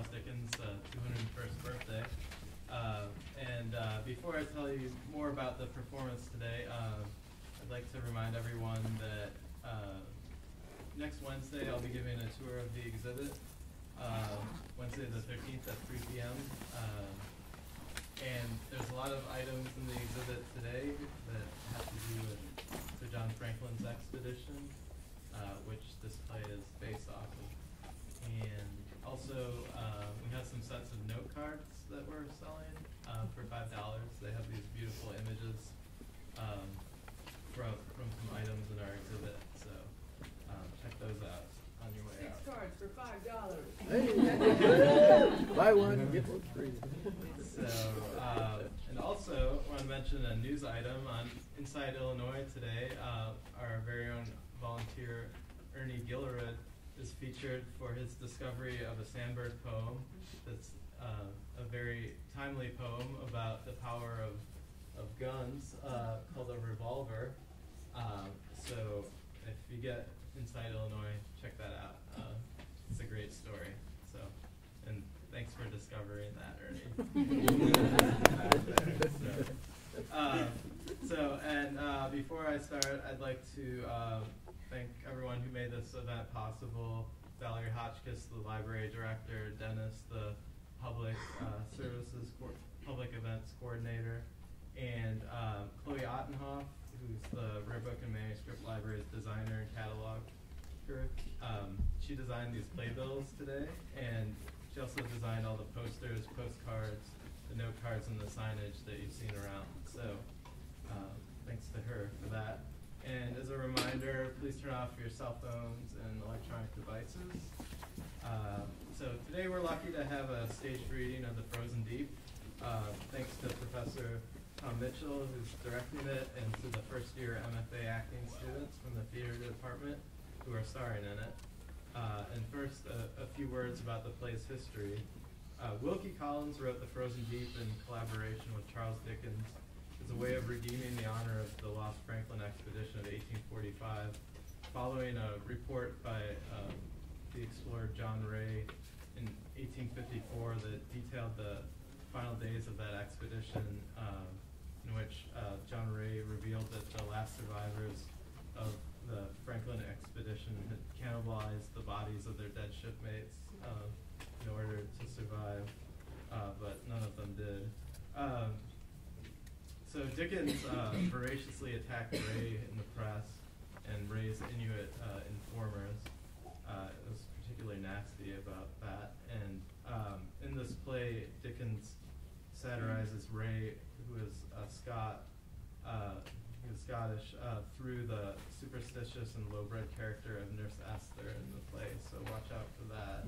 Charles Dickens' 201st birthday. Before I tell you more about the performance today, I'd like to remind everyone that next Wednesday I'll be giving a tour of the exhibit, Wednesday the 13th at 3 p.m. And there's a lot of items in the exhibit today that have to do with Sir John Franklin's expedition, which this play is based off of. And also, we have some sets of note cards that we're selling for $5. They have these beautiful images from some items in our exhibit. So check those out on your way out. 6 cards for $5. Hey. Buy one, get one free. So, and also, I want to mention a news item on Inside Illinois today. Our very own volunteer, Ernie Gillerud, is featured for his discovery of a Sandburg poem that's a very timely poem about the power of guns called A Revolver. So if you get Inside Illinois, check that out. It's a great story. So, and thanks for discovering that, Ernie. Before I start, I'd like to thank everyone who made this event possible. Valerie Hotchkiss, the library director, Dennis, the public public events coordinator, and Chloe Ottenhoff, who's the Rare Book and Manuscript Library's designer and cataloger. She designed these playbills today, and she also designed all the posters, postcards, the note cards, and the signage that you've seen around. So thanks to her for that. And as a reminder, please turn off your cell phones and electronic devices. So today we're lucky to have a staged reading of The Frozen Deep, thanks to Professor Tom Mitchell, who's directing it, and to the first-year MFA acting students from the theater department who are starring in it. And first, a few words about the play's history. Wilkie Collins wrote The Frozen Deep in collaboration with Charles Dickens as a way of redeeming the honor of the Lost Franklin expedition of 1845, following a report by the explorer John Ray in 1854 that detailed the final days of that expedition, in which John Ray revealed that the last survivors of the Franklin expedition had cannibalized the bodies of their dead shipmates in order to survive, but none of them did. So Dickens voraciously attacked Ray in the press and Ray's Inuit informers. It was particularly nasty about that. And in this play, Dickens satirizes Ray, who is Scottish, through the superstitious and low-bred character of Nurse Esther in the play, so watch out for that.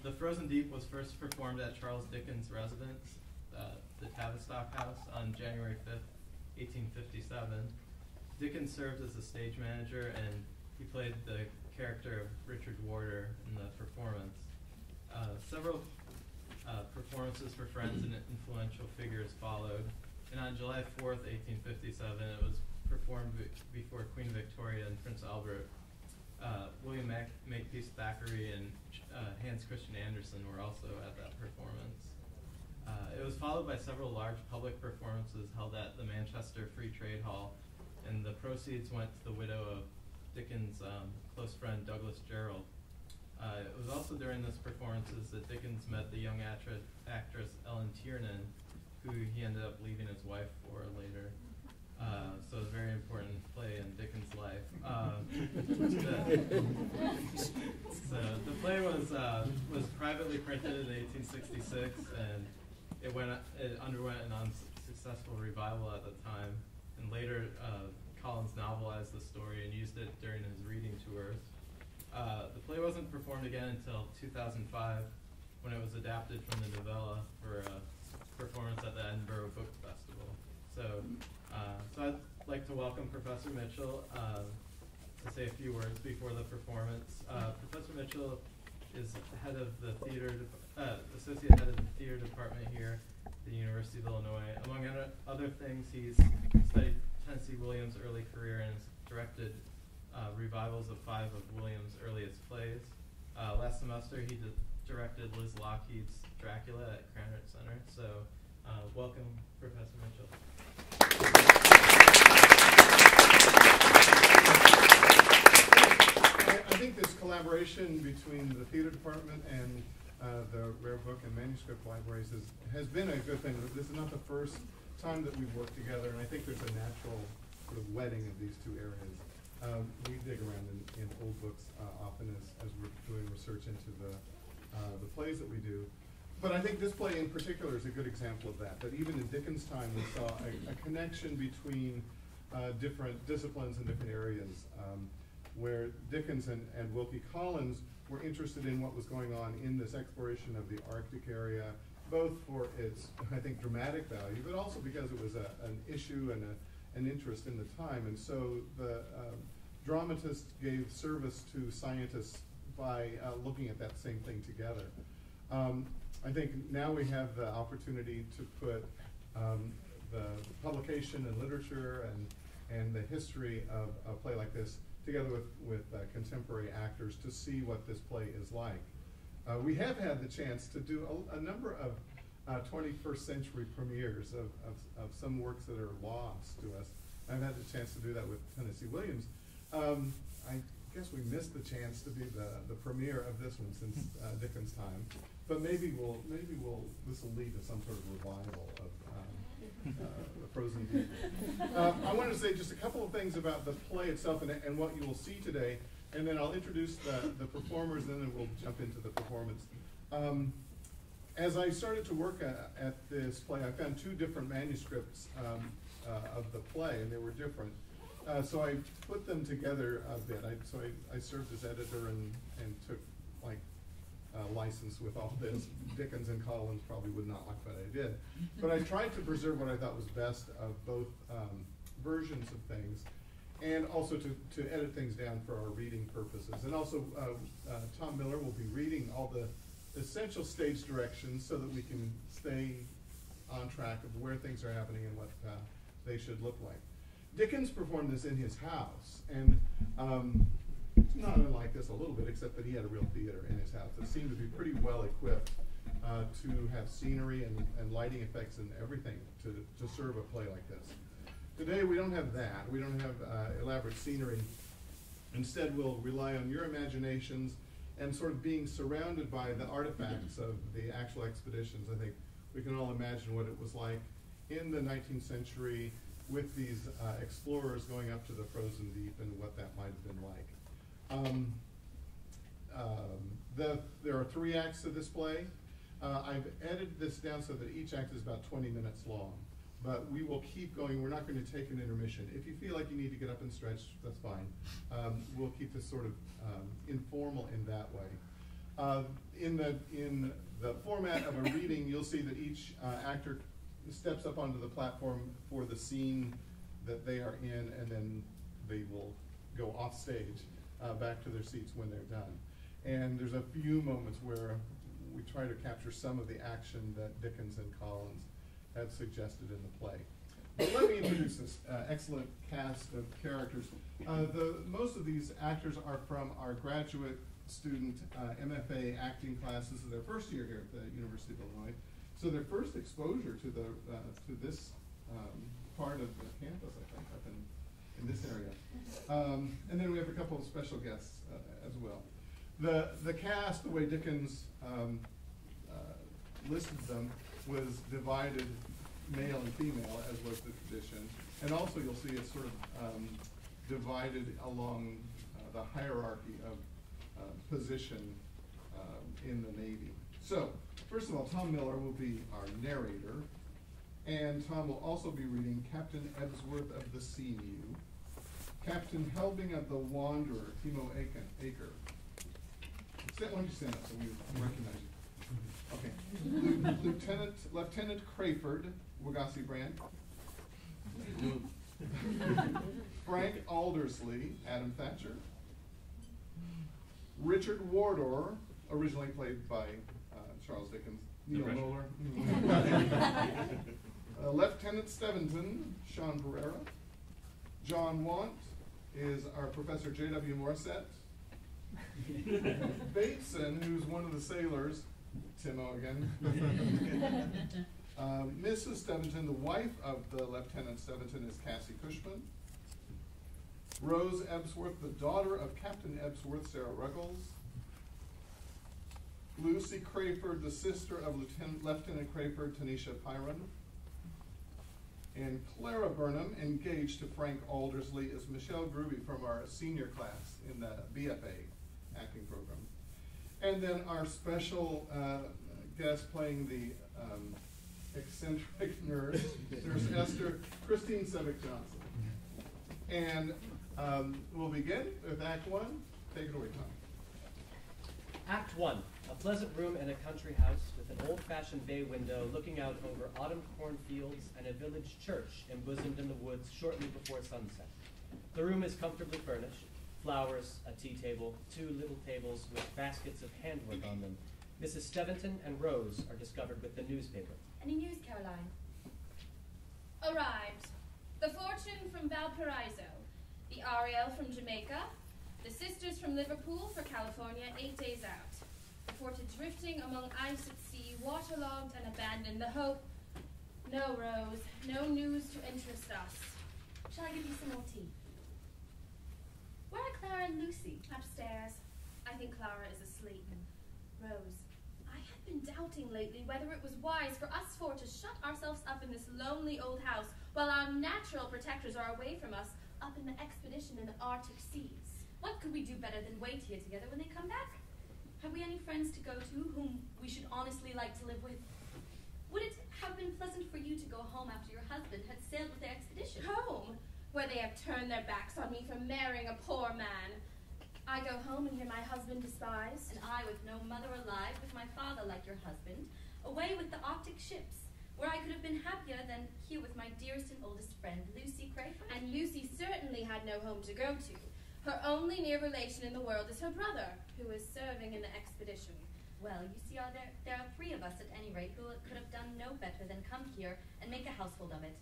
The Frozen Deep was first performed at Charles Dickens' residence, the Tavistock House, on January 5th, 1857. Dickens served as the stage manager, and he played the character of Richard Warder in the performance. Several performances for friends and influential figures followed, and on July 4th, 1857, it was performed before Queen Victoria and Prince Albert. William Makepeace Thackeray and Hans Christian Andersen were also at that performance. It was followed by several large public performances held at the Manchester Free Trade Hall, and the proceeds went to the widow of Dickens' close friend Douglas Jerrold. It was also during these performances that Dickens met the young actress Ellen Tiernan, who he ended up leaving his wife for later. So a very important play in Dickens' life. So the play was privately printed in 1866, and it underwent an unsuccessful revival at the time. And later, Collins novelized the story and used it during his reading tours. The play wasn't performed again until 2005, when it was adapted from the novella for a performance at the Edinburgh Book Festival. So I'd like to welcome Professor Mitchell to say a few words before the performance. Professor Mitchell is head of the associate head of the theater department here at the University of Illinois. Among other things, he's studied Tennessee Williams' early career and has directed revivals of 5 of Williams' earliest plays. Last semester, he directed Liz Lockheed's Dracula at Cranbrook Center. So, welcome, Professor Mitchell. I think this collaboration between the theater department and the rare book and manuscript libraries has been a good thing. This is not the first time that we've worked together, and I think there's a natural sort of wedding of these two areas. We dig around in old books often as we're doing research into the plays that we do. But I think this play in particular is a good example of that, that even in Dickens' time we saw a connection between different disciplines and different areas, where Dickens and Wilkie Collins were interested in what was going on in this exploration of the Arctic area, both for its, I think, dramatic value, but also because it was an issue and an interest in the time. And so the dramatists gave service to scientists by looking at that same thing together. I think now we have the opportunity to put the publication and literature and the history of a play like this together with contemporary actors to see what this play is like. We have had the chance to do a number of 21st century premieres of some works that are lost to us. I've had the chance to do that with Tennessee Williams. I guess we missed the chance to be the premiere of this one since Dickens' time, but maybe this will lead to some sort of revival of the Frozen Deep. I wanted to say just a couple of things about the play itself and what you will see today, and then I'll introduce the performers, and then we'll jump into the performance. As I started to work at this play, I found two different manuscripts of the play, and they were different. So I put them together a bit. I served as editor and took like license with all this. Dickens and Collins probably would not like what I did. But I tried to preserve what I thought was best of both versions of things, and also to edit things down for our reading purposes. And also Tom Miller will be reading all the essential stage directions so that we can stay on track of where things are happening and what they should look like. Dickens performed this in his house, and it's not unlike this a little bit, except that he had a real theater in his house that seemed to be pretty well equipped to have scenery and lighting effects and everything to serve a play like this. Today we don't have that. We don't have elaborate scenery. Instead, we'll rely on your imaginations and sort of being surrounded by the artifacts of the actual expeditions. I think we can all imagine what it was like in the 19th century with these explorers going up to the frozen deep and what that might have been like. There are 3 acts to this play. I've edited this down so that each act is about 20 minutes long, but we will keep going. We're not going to take an intermission. If you feel like you need to get up and stretch, that's fine. We'll keep this sort of informal in that way. In the format of a reading, you'll see that each actor steps up onto the platform for the scene that they are in, and then they will go off stage back to their seats when they're done. And there's a few moments where we try to capture some of the action that Dickens and Collins had suggested in the play. But let me introduce this excellent cast of characters. Most of these actors are from our graduate student MFA acting class. This is their first year here at the University of Illinois. So their first exposure to this part of the campus, I think, up in this area. And then we have a couple of special guests as well. The cast, the way Dickens listed them, was divided male and female, as was the tradition. And also you'll see it's sort of divided along the hierarchy of position in the Navy. So, first of all, Tom Miller will be our narrator, and Tom will also be reading Captain Ebsworth of the Sea Mew, Captain Helbing of the Wanderer, Timo Aker. Why don't you stand up so we recognize you? Okay. Lieutenant Crayford, Wagasse Brand. Frank Aldersley, Adam Thatcher. Richard Wardour, originally played by Charles Dickens, Neil Moeller. Lieutenant Steventon, Sean Pereira. John Want is our Professor J.W. Morissette. Bateson, who's one of the sailors, Timo again. Mrs. Steventon, the wife of the Lieutenant Steventon, is Cassie Cushman. Rose Ebsworth, the daughter of Captain Ebsworth, Sarah Ruggles. Lucy Crayford, the sister of Lieutenant Crayford, Tanisha Pyron. And Clara Burnham, engaged to Frank Aldersley, is Michelle Gruby from our senior class in the BFA acting program. And then our special guest playing the eccentric nurse, Nurse Esther, Christine Sevick Johnson. And we'll begin with Act 1. Take it away, Tom. Act 1. A pleasant room in a country house with an old-fashioned bay window looking out over autumn cornfields and a village church embosomed in the woods shortly before sunset. The room is comfortably furnished. Flowers, a tea table, 2 little tables with baskets of handwork on them. Mrs. Steventon and Rose are discovered with the newspaper. Any news, Caroline? Arrived. The Fortune from Valparaiso, the Ariel from Jamaica, the Sisters from Liverpool for California 8 days out. The Fortune drifting among ice at sea, waterlogged and abandoned. The Hope. No, Rose, no news to interest us. Shall I give you some more tea? Where are Clara and Lucy? Upstairs. I think Clara is asleep. Rose, I have been doubting lately whether it was wise for us four to shut ourselves up in this lonely old house while our natural protectors are away from us up in the expedition in the Arctic seas. What could we do better than wait here together when they come back? Have we any friends to go to whom we should honestly like to live with? Would it have been pleasant for you to go home after your husband had sailed with the expedition? Home? Where they have turned their backs on me for marrying a poor man. I go home and hear my husband despised. And I, with no mother alive, with my father like your husband, away with the Arctic ships, where I could have been happier than here with my dearest and oldest friend, Lucy Crayford. And Lucy certainly had no home to go to. Her only near relation in the world is her brother, who is serving in the expedition. Well, you see, there are 3 of us at any rate who could have done no better than come here and make a household of it.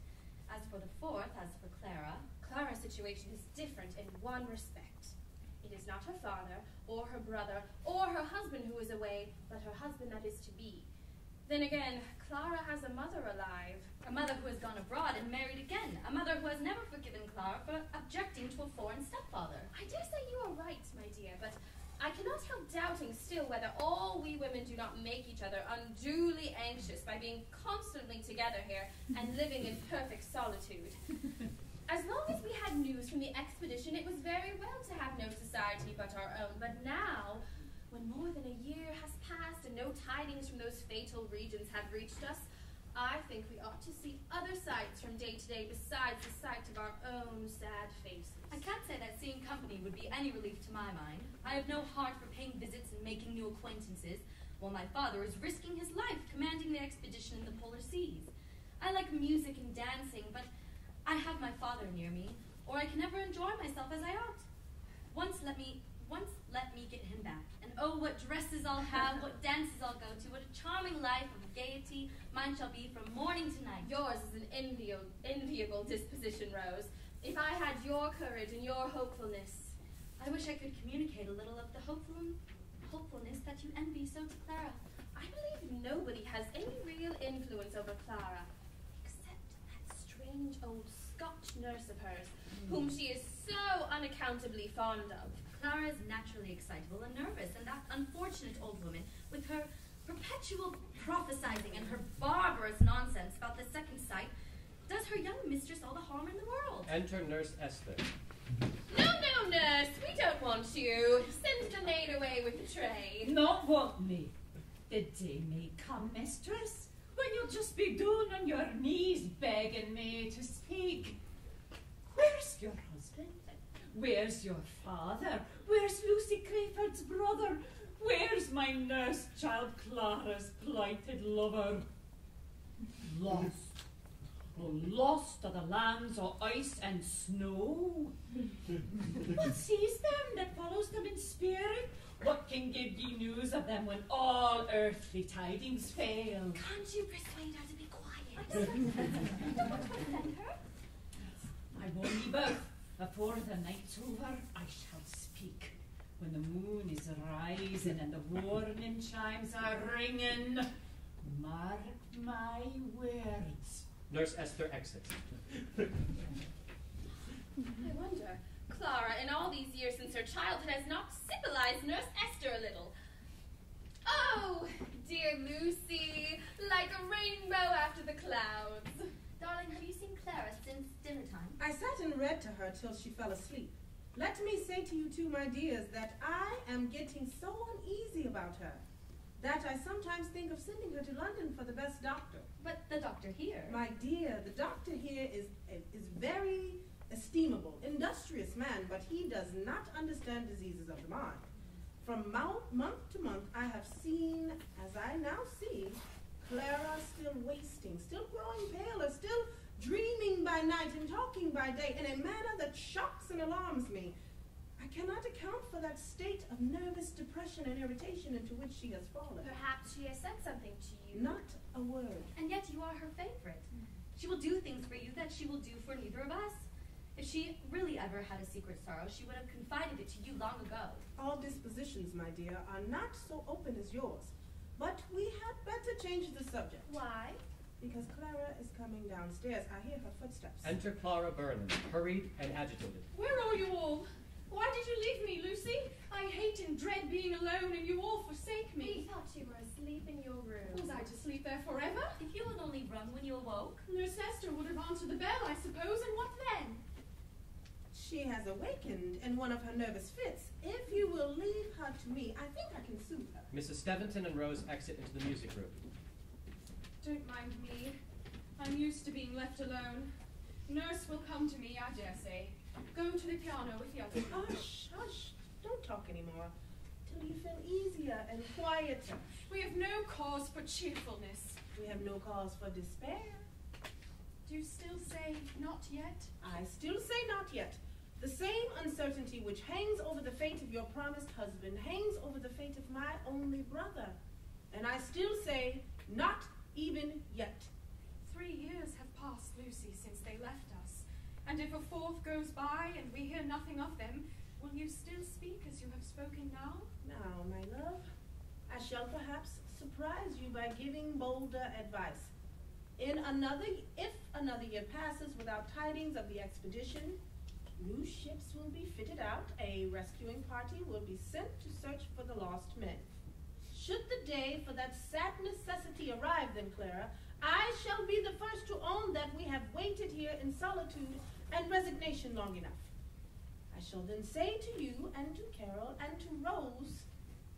As for the 4th, as for Clara... Clara's situation is different in one respect. It is not her father, or her brother, or her husband who is away, but her husband that is to be. Then again, Clara has a mother alive. A mother who has gone abroad and married again. A mother who has never forgiven Clara for objecting to a foreign stepfather. I dare say you are right, my dear, but I cannot help doubting still whether all we women do not make each other unduly anxious by being constantly together here and living in perfect solitude. As long as we had news from the expedition, it was very well to have no society but our own. But now, when more than a year has passed and no tidings from those fatal regions have reached us, I think we ought to see other sights from day to day besides the sight of our own sad faces. I can't say that seeing company would be any relief to my mind. I have no heart for paying visits and making new acquaintances, while my father is risking his life commanding the expedition in the polar seas. I like music and dancing, but I have my father near me, or I can never enjoy myself as I ought. Once let me get him back, and oh, what dresses I'll have, what dances I'll go to, what a charming life of gaiety mine shall be from morning to night. Yours is an enviable disposition, Rose. If I had your courage and your hopefulness. I wish I could communicate a little of the hopefulness that you envy so to Clara. I believe nobody has any real influence over Clara, except that strange old Scotch nurse of hers, whom she is so unaccountably fond of. Clara is naturally excitable and nervous, and that unfortunate old woman, with her perpetual prophesying and her barbarous nonsense about the second sight, does her young mistress all the harm in the world. Enter Nurse Esther. No, no, nurse, we don't want you. Send the maid away with the tray. Not want me. The day may come, mistress, when you'll just be down on your knees begging me to speak. Where's your husband? Where's your father? Where's Lucy Crayford's brother? Where's my nurse child Clara's plighted lover? Lost. Oh, lost are the lands of ice and snow. What sees them that follows them in spirit? What can give ye news of them when all earthly tidings fail? Can't you persuade her to be quiet? I don't want to offend her. I warn ye both, before the night's over, I shall speak. when the moon is rising and the warning chimes are ringing. Mark my words. Nurse Esther exits. I wonder, Clara, in all these years since her childhood, has not civilized Nurse Esther a little. Oh, dear Lucy, like a rainbow after the clouds. Darling, have you seen Clara since dinner time? I sat and read to her till she fell asleep. Let me say to you two, my dears, that I am getting so uneasy about her that I sometimes think of sending her to London for the best doctor. But the doctor here. My dear, the doctor here is very estimable, industrious man, but he does not understand diseases of the mind. From month to month, I have seen, as I now see, Clara still wasting, still growing paler, still dreaming by night and talking by day in a manner that shocks and alarms me. I cannot account for that state of nervous depression and irritation into which she has fallen. Perhaps she has said something to you. Not a word. And yet you are her favorite. She will do things for you that she will do for neither of us. If she really ever had a secret sorrow, she would have confided it to you long ago. All dispositions, my dear, are not so open as yours. But we had better change the subject. Why? Because Clara is coming downstairs. I hear her footsteps. Enter Clara Berlin, hurried and agitated. Where are you all? Why did you leave me, Lucy? I hate and dread being alone, and you all forsake We me. thought you were asleep in your room. Was I to sleep there forever? If you had only rung when you awoke. Nurse Esther would have answered the bell, I suppose, and what then? She has awakened in one of her nervous fits. If you will leave her to me, I think I can soothe her. Mrs. Steventon and Rose exit into the music room. Don't mind me. I'm used to being left alone. Nurse will come to me, I dare say. Go to the piano with the others. Hush, hush. Don't talk anymore till you feel easier and quieter. We have no cause for cheerfulness. We have no cause for despair. Do you still say not yet? I still say not yet. The same uncertainty which hangs over the fate of your promised husband hangs over the fate of my only brother. And I still say, not even yet. 3 years have passed, Lucy, since they left us. And if a fourth goes by and we hear nothing of them, will you still speak as you have spoken now? Now, my love, I shall perhaps surprise you by giving bolder advice. If another year passes without tidings of the expedition, new ships will be fitted out, a rescuing party will be sent to search for the lost men. Should the day for that sad necessity arrive, then, Clara, I shall be the first to own that we have waited here in solitude and resignation long enough. I shall then say to you and to Carol and to Rose,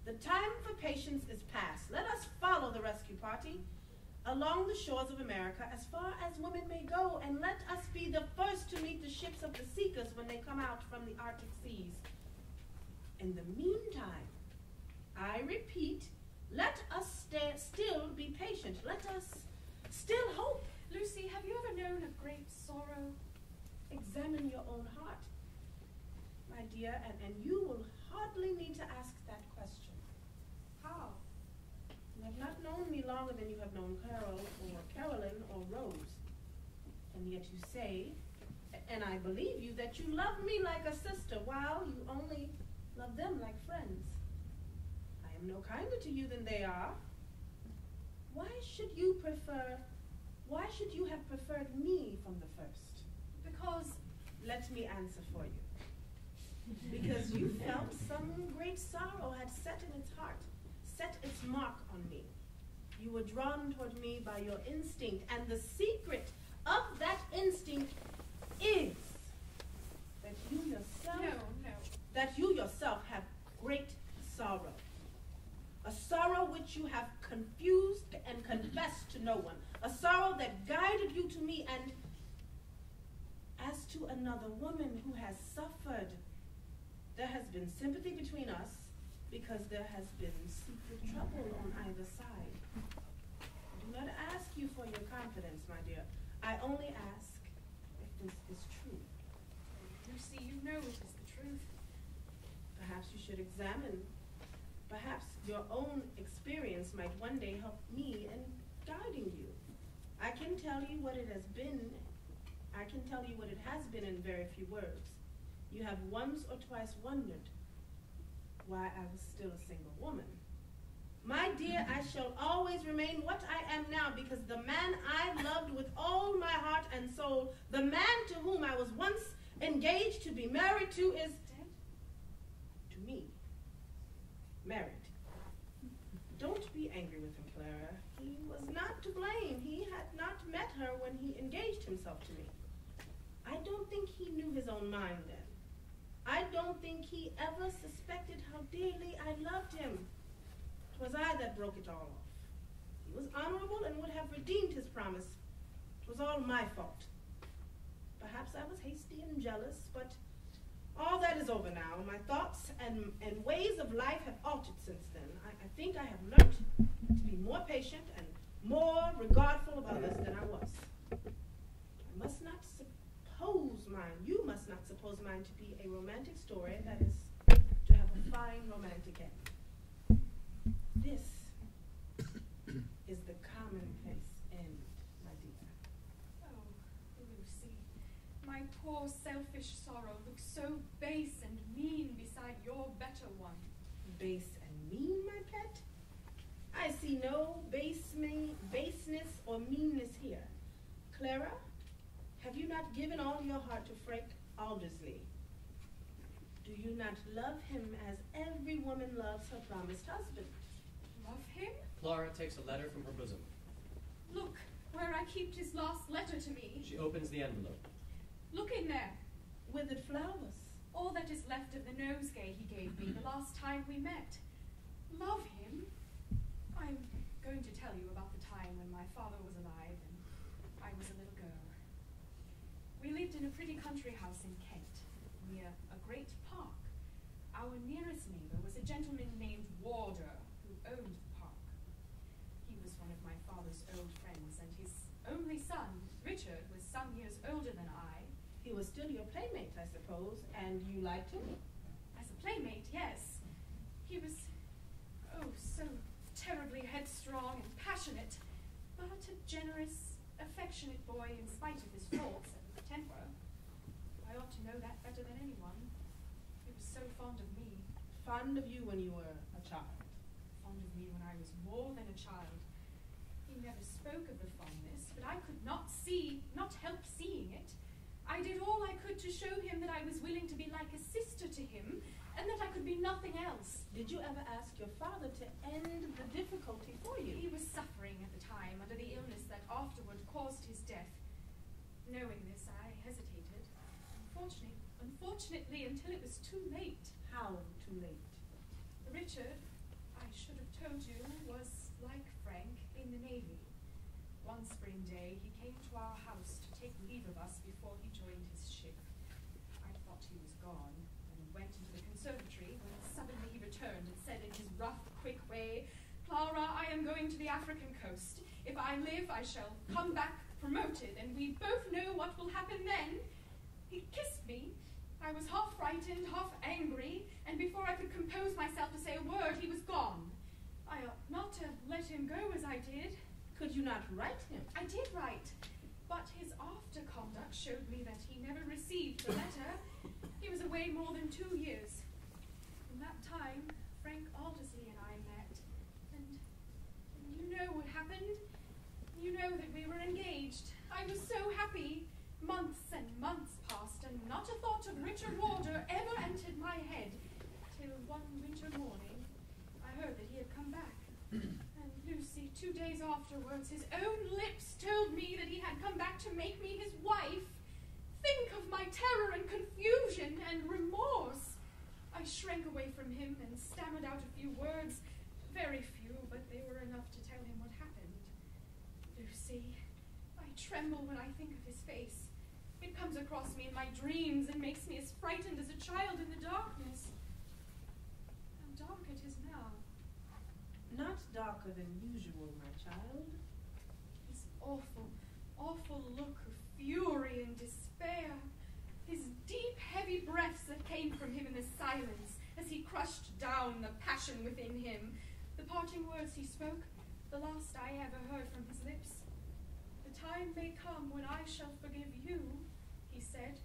the time for patience is past. Let us follow the rescue party along the shores of America as far as women may go, and let us be the first to meet the ships of the seekers when they come out from the Arctic seas. In the meantime, I repeat, let us still be patient. Let us still hope. Lucy, have you ever known of great sorrow? Examine your own heart, my dear, and you will hardly need to ask that question. How? You have not known me longer than you have known Carol or Carolyn or Rose. And yet you say, and I believe you, that you love me like a sister while you only love them like friends. I am no kinder to you than they are. Why should you have preferred me from the first? Because Let me answer for you. Because you felt some great sorrow had set in its heart, set its mark on me. You were drawn toward me by your instinct, and the secret of that instinct is that you yourself have great sorrow. A sorrow which you have confused and confessed to no one. A sorrow that guided you to me, and as to another woman who has suffered, there has been sympathy between us because there has been secret trouble on either side. I do not ask you for your confidence, my dear. I only ask if this is true. Lucy, you know it is the truth. Perhaps you should examine. Perhaps your own experience might one day help me in guiding you. I can tell you what it has been. I can tell you what it has been in very few words. You have once or twice wondered why I was still a single woman. My dear, I shall always remain what I am now, because the man I loved with all my heart and soul, the man to whom I was once engaged to be married to, is dead. To me. Married. Don't be angry with him, Clara. He was not to blame. He had not met her when he engaged himself to me. I don't think he knew his own mind then. I don't think he ever suspected how dearly I loved him. 'Twas I that broke it all off. He was honorable and would have redeemed his promise. 'Twas all my fault. Perhaps I was hasty and jealous, but all that is over now. My thoughts and ways of life have altered since then. I think I have learned to be more patient and more regardful of others than I was. I must not suppose mine, you must not suppose mine to be a romantic story that is to have a fine romantic end. This is the commonplace end, my dear. Oh, Lucy, my poor selfish sorrow looks so base and mean beside your better one. Base and mean, my pet? I see no baseness or meanness here. Clara, have you not given all your heart to Frank Aldersley? Do you not love him as every woman loves her promised husband? Love him? Clara takes a letter from her bosom. Look, where I kept his last letter to me. She opens the envelope. Look in there. Withered flowers. All that is left of the nosegay he gave me the last time we met. Love him? I'm going to tell you about the time when my father was alive and I was a little girl. We lived in a pretty country house in Kent, near a great park. Our nearest neighbor was a gentleman named Warder, who owned the park. He was one of my father's old friends, and his only son, Richard, was some years older than I. He was still your playmate, I suppose, and you liked him? As a playmate, yes. He was, oh, so terribly headstrong and passionate, but a generous, affectionate boy in spite of his faults and temper. I ought to know that better than anyone. He was so fond of me. Fond of you when you were a child? Fond of me when I was more than a child. He never spoke of the fondness, but I could not help seeing it. I did all I could to show him that I was willing to be like a sister to him, and that I could be nothing else. Did you ever ask your father to end the difficulty for you? He was suffering at the time under the illness that afterward caused his death. Knowing this, I hesitated. Unfortunately, until it was too late. How too late? Richard, I should have told you, was, like Frank, in the Navy. One spring day, he came to our house to take leave of us before he joined his ship. I thought he was gone, and went into the conservatory, when suddenly he returned and said in his rough, quick way, "Clara, I am going to the African coast. If I live, I shall come back promoted, and we both know what will happen then." He kissed me. I was half frightened, half angry, and before I could compose myself to say a word, he was gone. I ought not to let him go as I did. Could you not write him? I did write, but his after-conduct showed me that he never received the letter. He was away more than 2 years. In that time, Frank Aldersley and I met, and you know what happened. You know that we were engaged. I was so happy. Months and months passed, and not a thought of Richard Warder ever entered my head, till one winter morning I heard that he had come back. And Lucy, 2 days afterwards, his own lips told me that he had come back to make me his wife. Think of my terror and confusion and remorse. I shrank away from him and stammered out a few words, very few, but they were enough to tell him what happened. Lucy, I tremble when I think of his face. It comes across me in my dreams and makes me as frightened as a child in the darkness. How dark it is now. Not darker than usual, my child. His awful, awful look of fury and despair. His deep, heavy breaths that came from him in the silence as he crushed down the passion within him. The parting words he spoke, the last I ever heard from his lips. "The time may come when I shall forgive you," he said,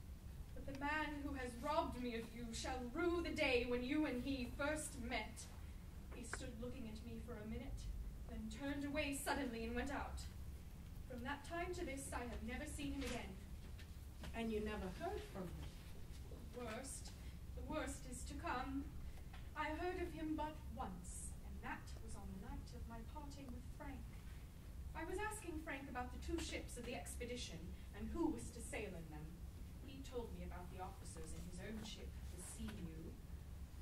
"but the man who has robbed me of you shall rue the day when you and he first met. He stood looking at me for a minute, then turned away suddenly and went out. From that time to this, I have never seen him again. And you never heard from him? The worst is to come. I heard of him but once, and that was on the night of my parting with Frank. I was asking Frank about the 2 ships of the expedition and who was to sail in them. He told me about the officers in his own ship, the Sea-Mew,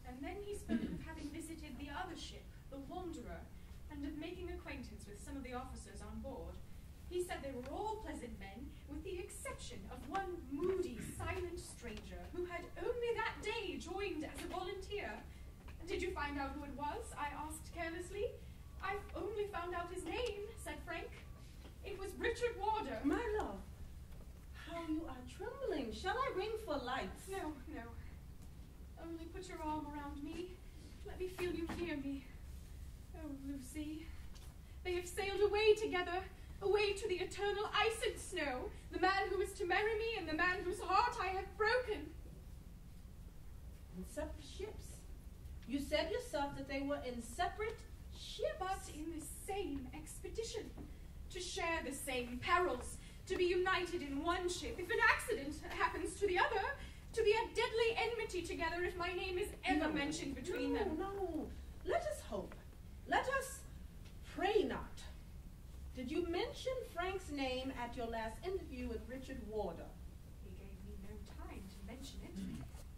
and then he spoke of having visited the other ship, the Wanderer, and of making acquaintance with some of the officers on board. He said they were all pleasant men, with the exception of one moody, silent stranger who had only that day joined as a volunteer. Did you find out who it was? I asked carelessly. I've only found out his name, said Frank. It was Richard Warder. My love, how you are trembling. Shall I ring for lights? No. Only put your arm around me. Let me feel you near me. Oh, Lucy. They have sailed away together, away to the eternal ice and snow, the man who is to marry me and the man whose heart I have broken. In separate ships. You said yourself that they were in separate ships. But in the same expedition, to share the same perils, to be united in one ship if an accident happens to the other, to be at deadly enmity together if my name is ever mentioned between them. No. Let us hope. Let us pray not. Did you mention Frank's name at your last interview with Richard Warder? He gave me no time to mention it,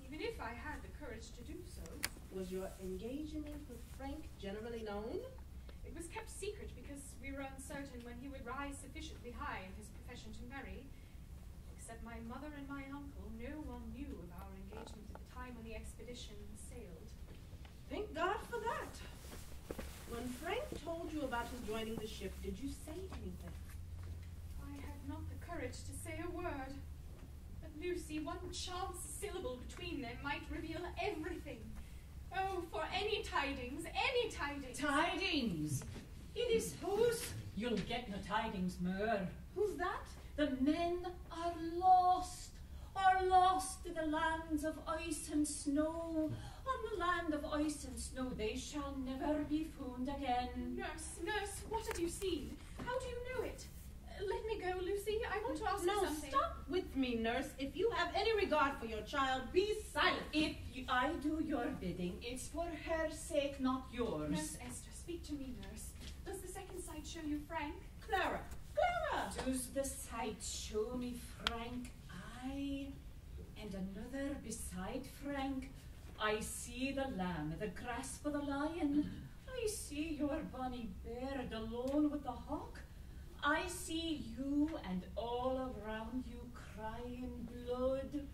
even if I had the courage to do so. Was your engagement with Frank generally known? It was kept secret because we were uncertain when he would rise sufficiently high in his profession to marry. Except my mother and my uncle, no one knew of our engagement at the time when the expedition sailed. Thank God for that. When Frank told you about his joining the ship, did you say anything? I had not the courage to say a word. But Lucy, one chance syllable between them might reveal everything. Oh, for any tidings, any tidings. Tidings? In this house, you'll get no tidings more. Who's that? The men are lost to the lands of ice and snow. On the land of ice and snow they shall never be found again. Nurse, what have you seen? How do you know it? Let me go, Lucy. I want to ask you something. No, stop with me, nurse. If you have any regard for your child, be silent. If I do your bidding, it's for her sake, not yours. Nurse Esther, speak to me, nurse. Does the second sight show you Frank? Clara! Does the sight show me Frank? Aye. And another beside Frank. I see the lamb, the grasp of the lion. I see your bonny bird alone with the hawk. I see you and all around you crying blood.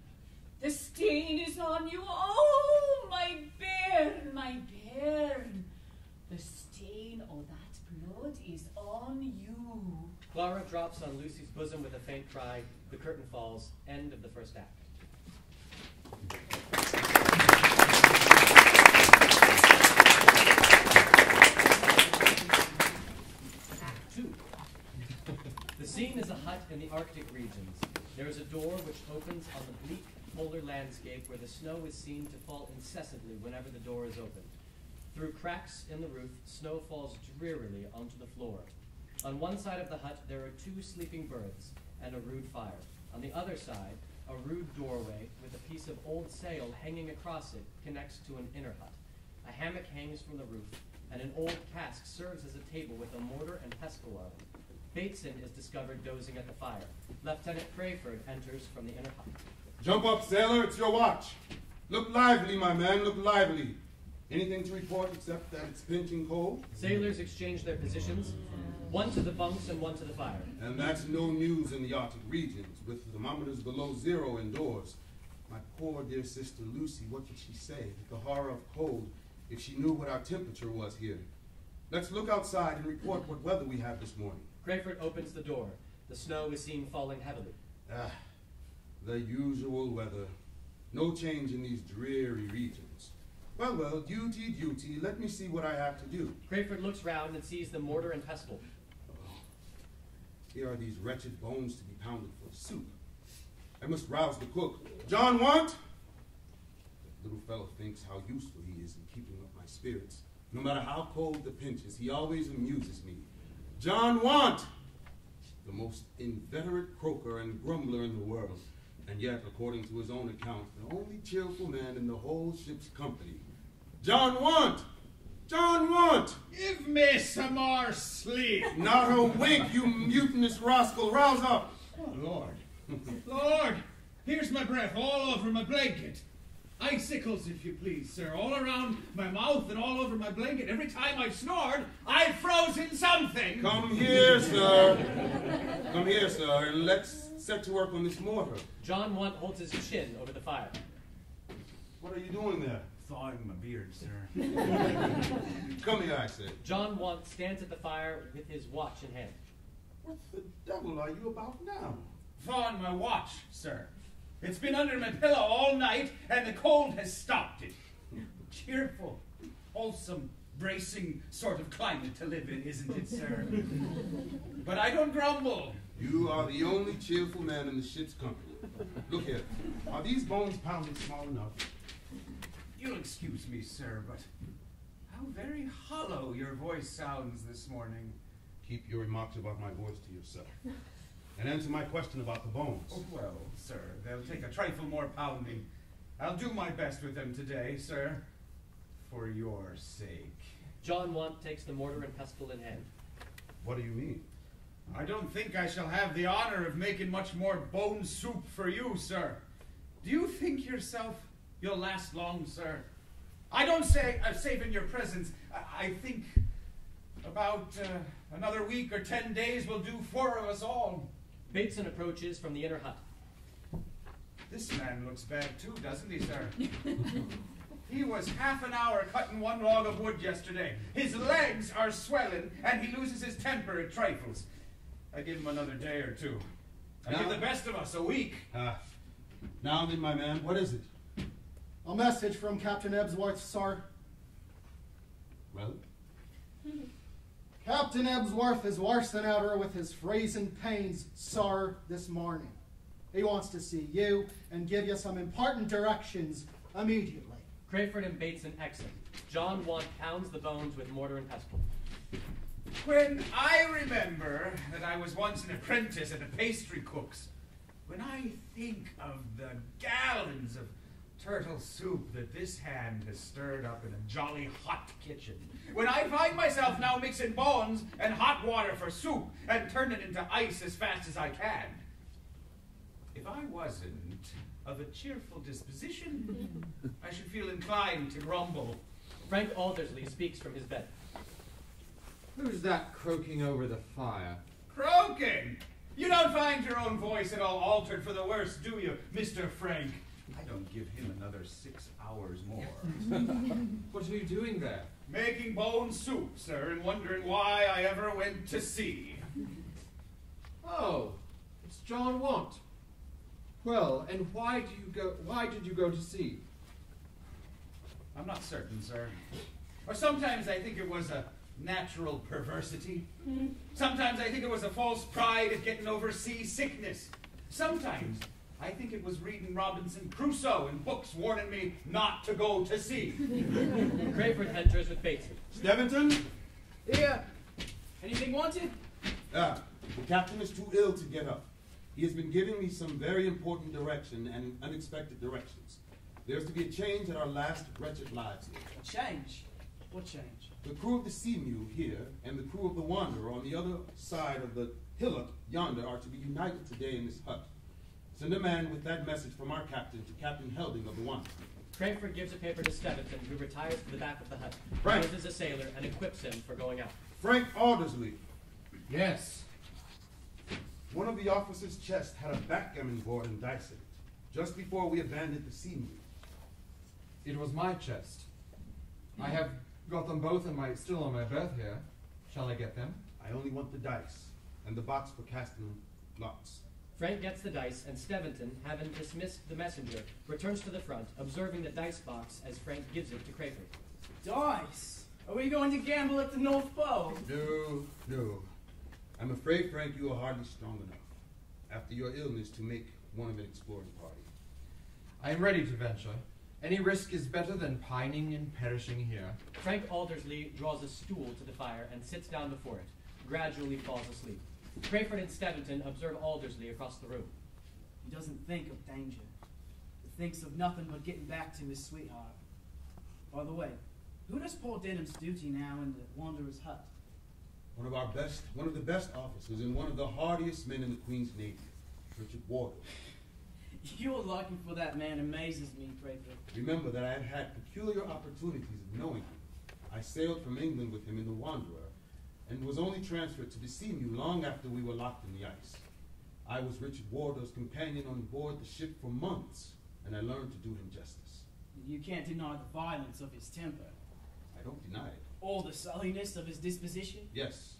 The stain is on you. Oh, my bairn, my bairn. The stain of that blood is on you. Clara drops on Lucy's bosom with a faint cry. The curtain falls. End of the first act. Act 2. The scene is a hut in the Arctic regions. There is a door which opens on the bleak polar landscape where the snow is seen to fall incessantly whenever the door is opened. Through cracks in the roof, snow falls drearily onto the floor. On one side of the hut, there are 2 sleeping birds and a rude fire. On the other side, a rude doorway with a piece of old sail hanging across it connects to an inner hut. A hammock hangs from the roof, and an old cask serves as a table with a mortar and pestle on it. Bateson is discovered dozing at the fire. Lieutenant Crayford enters from the inner hut. Jump up, sailor, it's your watch. Look lively, my man, look lively. Anything to report except that it's pinching cold? Sailors exchange their positions, one to the bunks and one to the fire. And that's no news in the Arctic regions, with thermometers below 0 indoors. My poor dear sister Lucy, what could she say, with the horror of cold, if she knew what our temperature was here? Let's look outside and report what weather we have this morning. Crayford opens the door. The snow is seen falling heavily. The usual weather. No change in these dreary regions. Well, duty, let me see what I have to do. Crayford looks round and sees the mortar and pestle. Here are these wretched bones to be pounded for soup. I must rouse the cook. John Want? Little fellow thinks how useful he is in keeping up my spirits. No matter how cold the pinch is, he always amuses me. John Want, the most inveterate croaker and grumbler in the world, and yet, according to his own account, the only cheerful man in the whole ship's company. John Want! John Want! Give me some more sleep. Not a wink, you mutinous rascal. Rouse up. Oh, Lord. Lord, here's my breath all over my blanket. Icicles, if you please, sir, all around my mouth and all over my blanket. Every time I've snored, I've frozen something. Come here, sir. Come here, sir, and let's set to work on this mortar. John Want holds his chin over the fire. What are you doing there? Thawing my beard, sir. Come here, I said. John Want stands at the fire with his watch in hand. What the devil are you about now? Thawing my watch, sir. It's been under my pillow all night, and the cold has stopped it. Cheerful, wholesome, bracing sort of climate to live in, isn't it, sir? But I don't grumble. You are the only cheerful man in the ship's company. Look here. Are these bones pounded small enough? You'll excuse me, sir, but how very hollow your voice sounds this morning. Keep your remarks about my voice to yourself. And answer my question about the bones. Oh, well, sir, they'll take a trifle more pounding. I'll do my best with them today, sir, for your sake. John Want takes the mortar and pestle in hand. What do you mean? I don't think I shall have the honor of making much more bone soup for you, sir. Do you think yourself you'll last long, sir? I don't say save in your presence. I think about another week or 10 days will do 4 of us all. Bateson approaches from the inner hut. This man looks bad too, doesn't he, sir? He was half an hour cutting one log of wood yesterday. His legs are swelling, and he loses his temper at trifles. I give him another day or two. I give the best of us a week. Now then, my man, what is it? A message from Captain Ebsworth, sir. Well? Captain Ebsworth is worse than ever with his freezing pains, sir, this morning. He wants to see you and give you some important directions immediately. Crayford and Bateson exit. John Want pounds the bones with mortar and pestle. When I remember that I was once an apprentice at a pastry cook's, when I think of the gallons of turtle soup that this hand has stirred up in a jolly hot kitchen, when I find myself now mixing bones and hot water for soup and turning it into ice as fast as I can, if I wasn't of a cheerful disposition, I should feel inclined to grumble. Frank Aldersley speaks from his bed. Who's that croaking over the fire? Croaking! You don't find your own voice at all altered for the worse, do you, Mr. Frank? I don't give him another 6 hours more. What are you doing there? Making bone soup, sir, and wondering why I ever went to sea. Oh, it's John Want. Well, and why did you go to sea? I'm not certain, sir. Or sometimes I think it was a natural perversity. Sometimes I think it was a false pride at getting over seasickness. Sometimes I think it was reading Robinson Crusoe in books warning me not to go to sea. Crayford enters with Bateson. Steventon? Here. Anything wanted? The captain is too ill to get up. He has been giving me some very important direction and unexpected directions. There's to be a change in our last wretched lives here. A change? What change? The crew of the Sea Mule here and the crew of the Wanderer on the other side of the hillock yonder are to be united today in this hut. Send a man with that message from our captain to Captain Helding of the Wanderer. Crayford gives a paper to Steventon, who retires to the back of the hut. Frank. Poses a sailor and equips him for going out. Frank Aldersley. Yes. One of the officers' chests had a backgammon board and dice in it, just before we abandoned the Sea Mule. It was my chest. I have got them both still on my berth here. Shall I get them? I only want the dice and the box for casting lots. Frank gets the dice, and Steventon, having dismissed the messenger, returns to the front, observing the dice box as Frank gives it to Crayford. Dice? Are we going to gamble at the North Pole? No. I'm afraid, Frank, you are hardly strong enough, after your illness, to make one of an exploring party. I am ready to venture. Any risk is better than pining and perishing here. Frank Aldersley draws a stool to the fire and sits down before it, gradually falls asleep. Crayford and Steventon observe Aldersley across the room. He doesn't think of danger. He thinks of nothing but getting back to his sweetheart. By the way, who does Paul Denham's duty now in the Wanderer's hut? One of the best officers and one of the hardiest men in the Queen's Navy, Richard Wardle. Your liking for that man amazes me, Crayford. Remember that I have had peculiar opportunities of knowing him. I sailed from England with him in the Wanderer, and was only transferred to the Seamew long after we were locked in the ice. I was Richard Wardle's companion on board the ship for months, and I learned to do him justice. You can't deny the violence of his temper. I don't deny it. Or the sulliness of his disposition? Yes,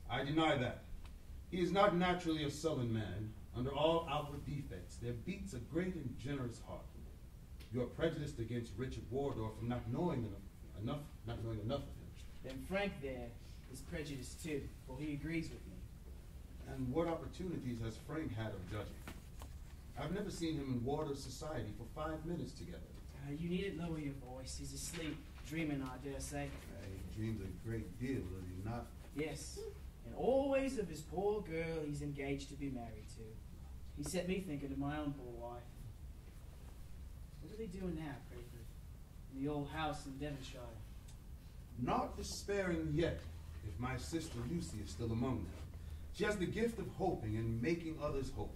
I deny that. He is not naturally a sullen man. Under all outward defects, there beats a great and generous heart. You are prejudiced against Richard Wardle from not knowing enough of him. Then Frank there is prejudiced too, for he agrees with me. And what opportunities has Frank had of judging? I've never seen him in Wardle's society for 5 minutes together. You needn't lower your voice. He's asleep, dreaming, I dare say. He dreams a great deal, does he not? Yes, and always of his poor girl he's engaged to be married to. He set me thinking of my own poor wife. What are they doing now, Crayford? In the old house in Devonshire? Not despairing yet, if my sister Lucy is still among them. She has the gift of hoping and making others hope.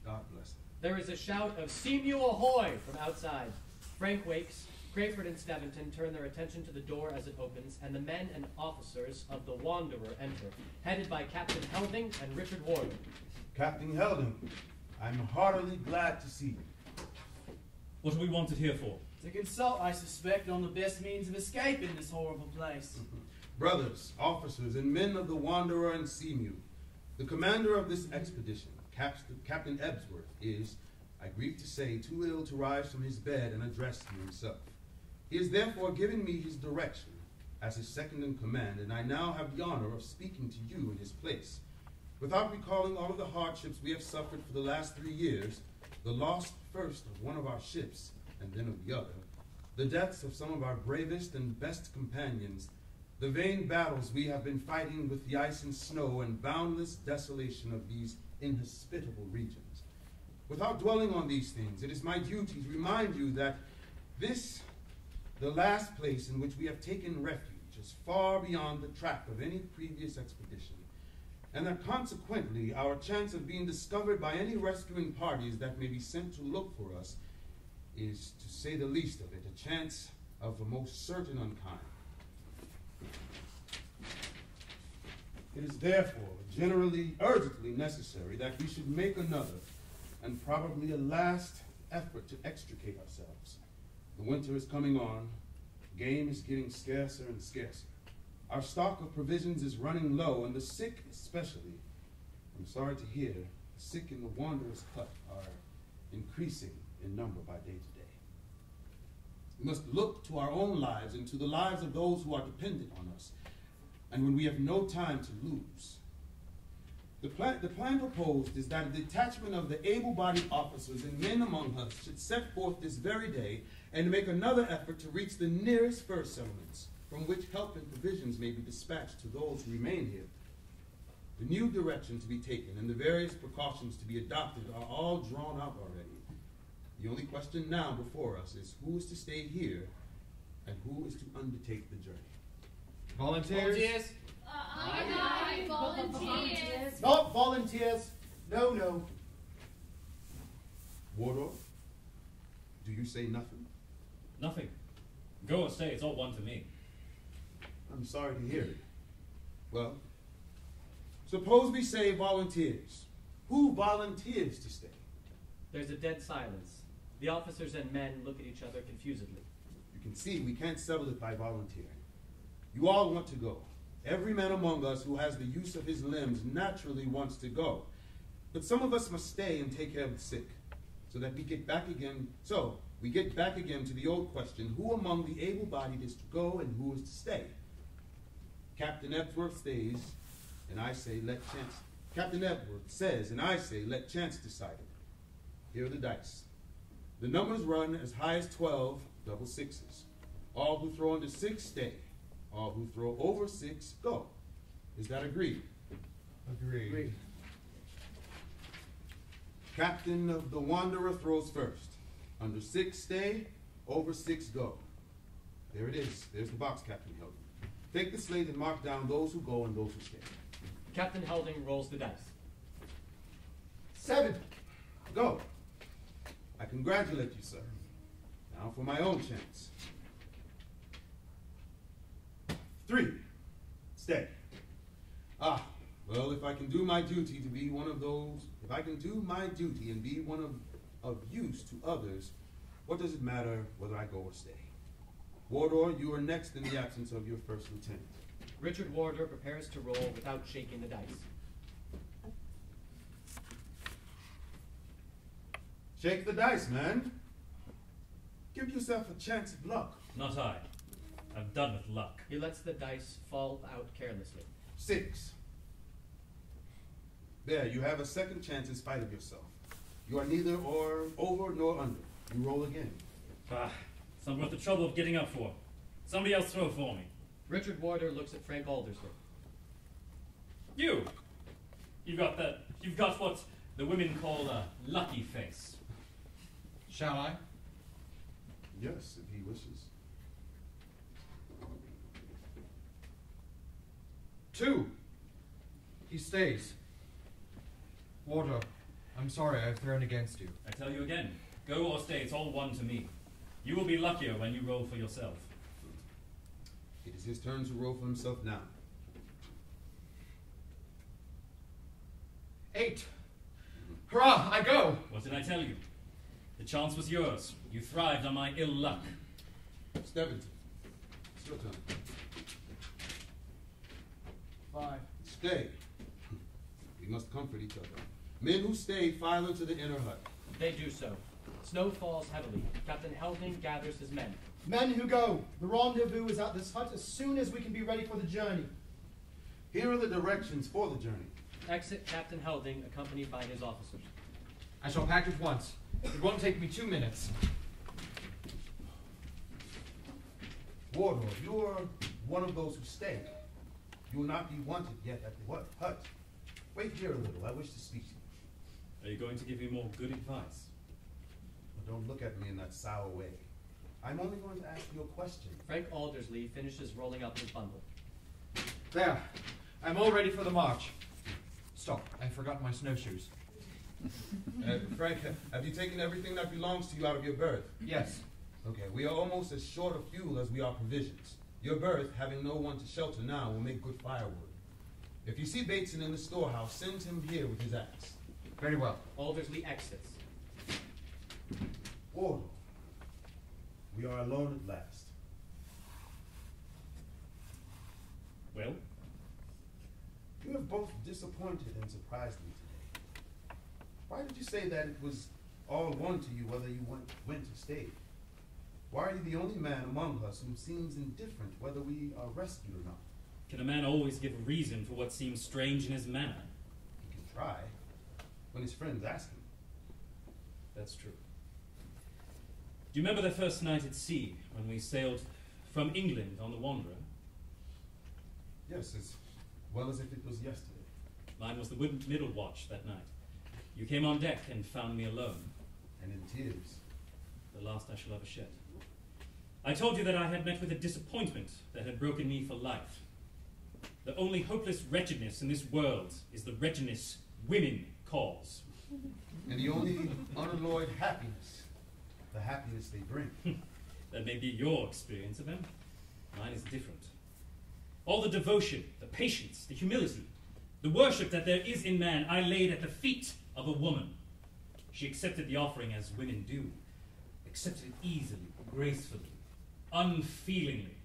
God bless her. There is a shout of "Seamew ahoy!" from outside. Frank wakes. Crayford and Steventon turn their attention to the door as it opens, and the men and officers of the Wanderer enter, headed by Captain Helding and Richard Wardle. Captain Helding, I'm heartily glad to see you. What are we wanted here for? To consult, I suspect, on the best means of escape in this horrible place. Brothers, officers, and men of the Wanderer and Seamew, the commander of this expedition, Captain Ebsworth, is, I grieve to say, too ill to rise from his bed and address you himself. He has therefore given me his direction as his second in command, and I now have the honor of speaking to you in his place. Without recalling all of the hardships we have suffered for the last 3 years, the loss first of one of our ships, and then of the other, the deaths of some of our bravest and best companions, the vain battles we have been fighting with the ice and snow and boundless desolation of these inhospitable regions. Without dwelling on these things, it is my duty to remind you that this, the last place in which we have taken refuge, is far beyond the track of any previous expedition, and that consequently our chance of being discovered by any rescuing parties that may be sent to look for us is, to say the least of it, a chance of the most certain unkind. It is therefore generally, urgently necessary that we should make another, and probably a last, effort to extricate ourselves. The winter is coming on. Game is getting scarcer and scarcer. Our stock of provisions is running low, and the sick especially, I'm sorry to hear, the sick in the Wanderer's hut are increasing in number by day to day. We must look to our own lives and to the lives of those who are dependent on us, and when we have no time to lose. The plan proposed is that a detachment of the able-bodied officers and men among us should set forth this very day and make another effort to reach the nearest fur settlements, from which help and provisions may be dispatched to those who remain here. The new direction to be taken and the various precautions to be adopted are all drawn out already. The only question now before us is who is to stay here and who is to undertake the journey. Volunteers? Aye, volunteers. Not volunteers. No, no. Wardle, do you say nothing? Nothing. Go or stay, it's all one to me. I'm sorry to hear it. Well, suppose we say volunteers. Who volunteers to stay? There's a dead silence. The officers and men look at each other confusedly. You can see we can't settle it by volunteering. You all want to go. Every man among us who has the use of his limbs naturally wants to go. But some of us must stay and take care of the sick, so that we get back again. So we get back again to the old question, who among the able-bodied is to go and who is to stay? Captain Ebsworth stays, and I say let chance. Captain Ebsworth says, and I say let chance decide it. Here are the dice. The numbers run as high as 12, double sixes. All who throw under 6 stay. All who throw over 6 go. Is that agreed? Agreed. Captain of the Wanderer throws first. Under 6 stay, over 6 go. There it is. There's the box, Captain Helding. Take the slate and mark down those who go and those who stay. Captain Helding rolls the dice. 7. Go. I congratulate you, sir. Now for my own chance. 3. Stay. Ah, well, if I can do my duty to be one of those, if I can do my duty and be one of use to others, what does it matter whether I go or stay? Warder, you are next in the absence of your first lieutenant. Richard Warder prepares to roll without shaking the dice. Shake the dice, man. Give yourself a chance of luck. Not I. I'm done with luck. He lets the dice fall out carelessly. 6. There, you have a second chance in spite of yourself. You are neither or over nor under. You roll again. Ah, it's not worth the trouble of getting up for. Somebody else throw for me. Richard Warder looks at Frank Aldersley. You've got what the women call a lucky face. Shall I? Yes, if he wishes. 2. He stays. Warder, I'm sorry I've thrown against you. I tell you again, go or stay, it's all one to me. You will be luckier when you roll for yourself. It is his turn to roll for himself now. 8. Hurrah, I go! What did I tell you? The chance was yours. You thrived on my ill luck. Stevenson, it's your turn. 5. Stay. We must comfort each other. Men who stay file into the inner hut. They do so. Snow falls heavily. Captain Helding gathers his men. Men who go, the rendezvous is at this hut as soon as we can be ready for the journey. Here are the directions for the journey. Exit Captain Helding, accompanied by his officers. I shall pack at once. It won't take me 2 minutes. Warder, if you are one of those who stay, you will not be wanted yet at the hut. Wait here a little. I wish to speak to you. Are you going to give me more good advice? Well, don't look at me in that sour way. I'm only going to ask you a question. Frank Aldersley finishes rolling up his bundle. There. I'm all ready for the march. Stop. I forgot my snowshoes. Frank, have you taken everything that belongs to you out of your berth? Yes. Okay, we are almost as short of fuel as we are provisions. Your berth, having no one to shelter now, will make good firewood. If you see Bateson in the storehouse, send him here with his axe. Very well. Aldersley exits. Warder, we are alone at last. Well? You have both disappointed and surprised me today. Why did you say that it was all one to you whether you went or stayed? Why are you the only man among us who seems indifferent whether we are rescued or not? Can a man always give a reason for what seems strange in his manner? He can try, when his friends ask him. That's true. Do you remember the first night at sea, when we sailed from England on the Wanderer? Yes, as well as if it was yesterday. Mine was the middle watch that night. You came on deck and found me alone. And in tears. The last I shall ever shed. I told you that I had met with a disappointment that had broken me for life. The only hopeless wretchedness in this world is the wretchedness women cause. And the only unalloyed happiness, the happiness they bring. That may be your experience of them. Mine is different. All the devotion, the patience, the humility, the worship that there is in man, I laid at the feet of a woman. She accepted the offering as women do, accepted it easily, gracefully, unfeelingly,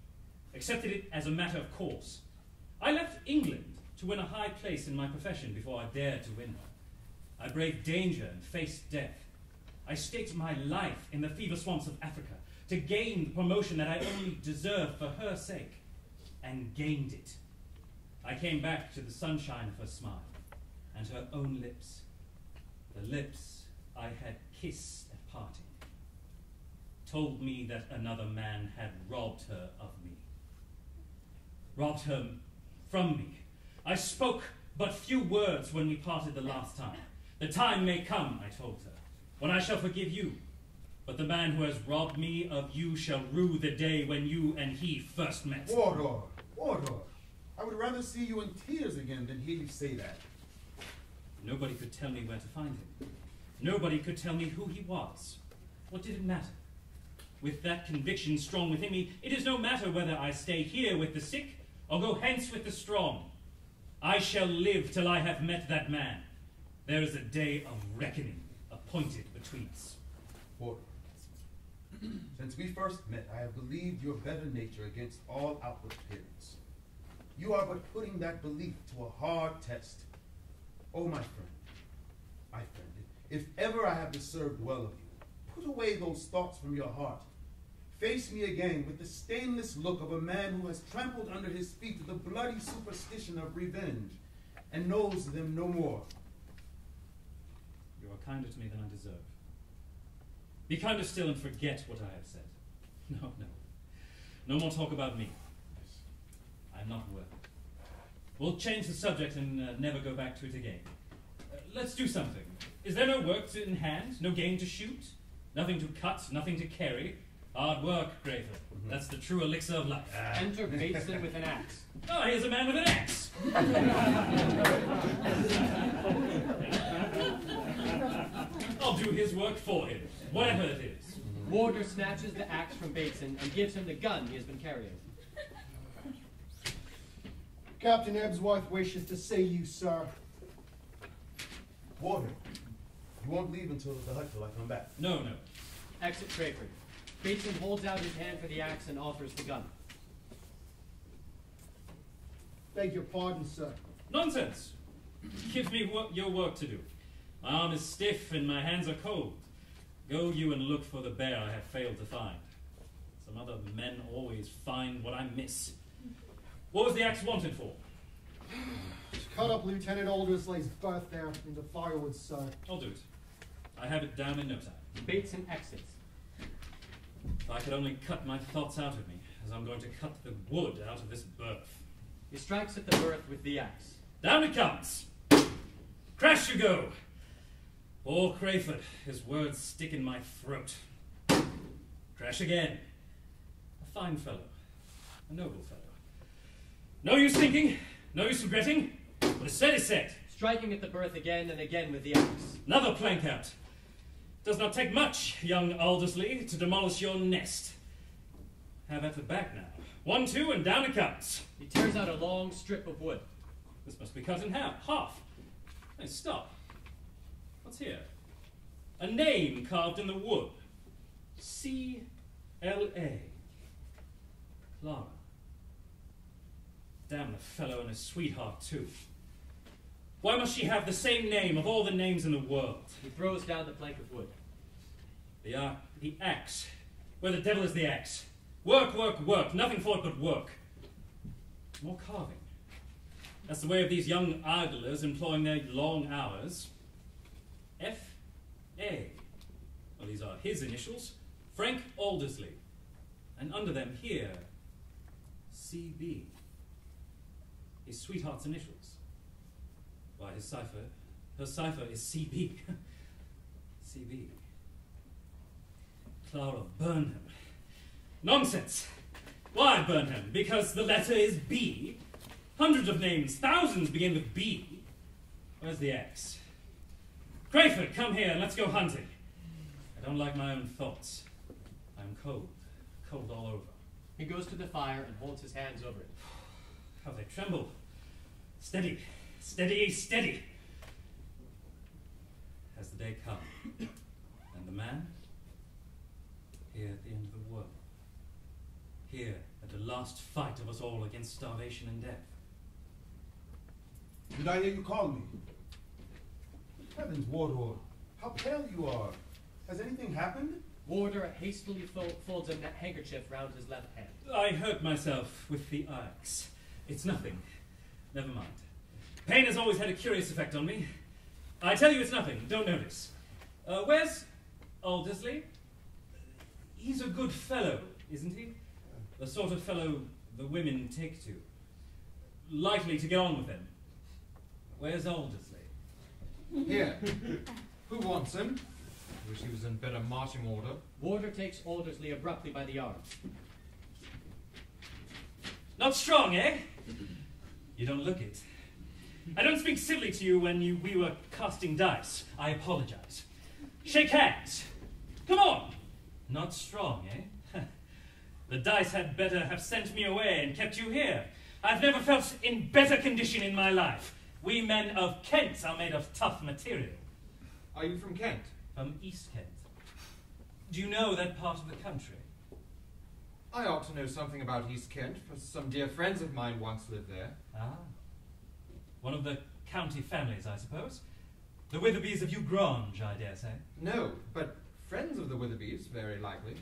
accepted it as a matter of course. I left England to win a high place in my profession before I dared to win her. I braved danger and faced death. I staked my life in the fever swamps of Africa to gain the promotion that I only deserved for her sake, and gained it. I came back to the sunshine of her smile and her own lips, the lips I had kissed at parting. told me that another man had robbed her of me. Robbed her from me. I spoke but few words when we parted the last time. The time may come, I told her, when I shall forgive you. But the man who has robbed me of you shall rue the day when you and he first met. Warder, I would rather see you in tears again than hear you say that. Nobody could tell me where to find him. Nobody could tell me who he was. What did it matter? With that conviction strong within me, it is no matter whether I stay here with the sick or go hence with the strong. I shall live till I have met that man. There is a day of reckoning appointed between us. Warder, since we first met, I have believed your better nature against all outward appearance. You are but putting that belief to a hard test. Oh, my friend, if ever I have deserved well of you, put away those thoughts from your heart. Face me again with the stainless look of a man who has trampled under his feet the bloody superstition of revenge and knows them no more. You are kinder to me than I deserve. Be kinder still and forget what I have said. No. No more talk about me. I am not well. We'll change the subject and never go back to it again. Let's do something. Is there no work in hand? No game to shoot? Nothing to cut? Nothing to carry? Hard work, Crayford. That's the true elixir of life. Enter Bateson with an axe. Oh, here's a man with an axe. I'll do his work for him, whatever it is. Warder snatches the axe from Bateson and gives him the gun he has been carrying. Captain Ebsworth wishes to see you, sir. Warder, you won't leave until the hut till I come back. No. Exit Crayford. Bateson holds out his hand for the axe and offers the gun. Beg your pardon, sir. Nonsense. Give me your work to do. My arm is stiff and my hands are cold. Go you and look for the bear I have failed to find. Some other men always find what I miss. What was the axe wanted for? Cut up Lieutenant Aldersley's berth there into firewood, sir. I'll do it. I have it down in no time. Bateson exits. If I could only cut my thoughts out of me, as I'm going to cut the wood out of this berth. He strikes at the berth with the axe. Down it comes! Crash you go! Poor Crayford, his words stick in my throat. Crash again. A fine fellow. A noble fellow. No use thinking, no use regretting. What is said is said. Striking at the berth again and again with the axe. Another plank out. Does not take much, young Aldersley, to demolish your nest. Have at the back now. 1, 2, and down it comes. He tears out a long strip of wood. This must be cut in half. Hey, stop. What's here? A name carved in the wood. C-L-A. Clara. Damn the fellow and his sweetheart, too. Why must she have the same name of all the names in the world? He throws down the plank of wood. The axe. Where the devil is the axe? Work, work, work. Nothing for it but work. More carving. That's the way of these young idlers employing their long hours. F.A. Well, these are his initials. Frank Aldersley. And under them here, C.B. His sweetheart's initials. Why, her cipher is C.B. C.B. Clara Burnham. Nonsense! Why Burnham? Because the letter is B? Hundreds of names, thousands begin with B. Where's the X? Crayford, come here and let's go hunting. I don't like my own thoughts. I'm cold all over. He goes to the fire and holds his hands over it. How they tremble. Steady, steady, steady. Has the day come? And the man? Here at the end of the world. Here at the last fight of us all against starvation and death. Did I hear you call me? Heavens, Warder, how pale you are. Has anything happened? Warder hastily folds a handkerchief round his left hand. I hurt myself with the axe. It's nothing. Never mind. Pain has always had a curious effect on me. I tell you it's nothing. Don't notice. Where's Aldersley? He's a good fellow, isn't he? The sort of fellow the women take to. Likely to get on with them. Where's Aldersley? Here. Who wants him? Wish he was in better marching order. Warder takes Aldersley abruptly by the arms. Not strong, eh? You don't look it. I don't speak civilly to you when we were casting dice. I apologize. Shake hands. Come on. Not strong, eh? The dice had better have sent me away and kept you here. I've never felt in better condition in my life. We men of Kent are made of tough material. Are you from Kent? From East Kent. Do you know that part of the country? I ought to know something about East Kent, for some dear friends of mine once lived there. Ah. One of the county families, I suppose. The Witherbys of Ugrange, I dare say. No, but friends of the Witherbys, very likely.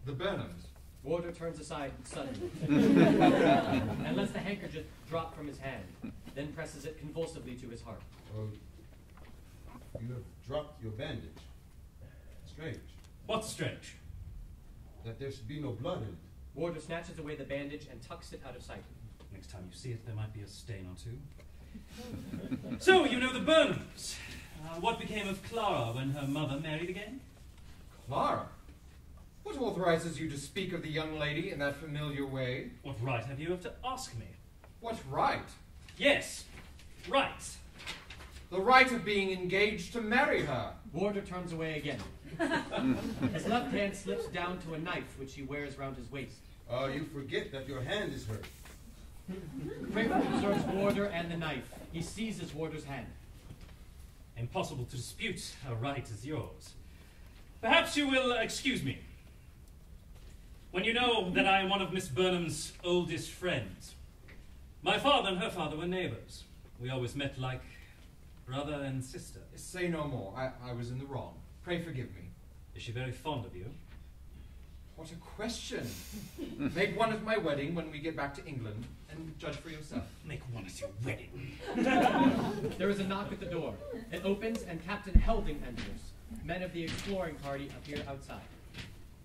The Burnhams. Warder turns aside suddenly and lets the handkerchief drop from his hand, then presses it convulsively to his heart. Oh, you have dropped your bandage. Strange. What's strange? That there should be no blood in it. Warder snatches away the bandage and tucks it out of sight. Next time you see it, there might be a stain or two. So, you know the Burnhams. What became of Clara when her mother married again? Clara? What authorizes you to speak of the young lady in that familiar way? What right have you to ask me? What right? Yes, right. The right of being engaged to marry her. Warder turns away again. His left hand slips down to a knife which he wears round his waist. You forget that your hand is hurt. Crayford deserts Warder and the knife. He seizes Warder's hand. Impossible to dispute a right as yours. Perhaps you will excuse me. When you know that I am one of Miss Burnham's oldest friends. My father and her father were neighbors. We always met like brother and sister. Say no more. I was in the wrong. Pray forgive me. Is she very fond of you? What a question. Make one at my wedding when we get back to England, and judge for yourself. Make one at your wedding. There is a knock at the door. It opens and Captain Helding enters. Men of the exploring party appear outside.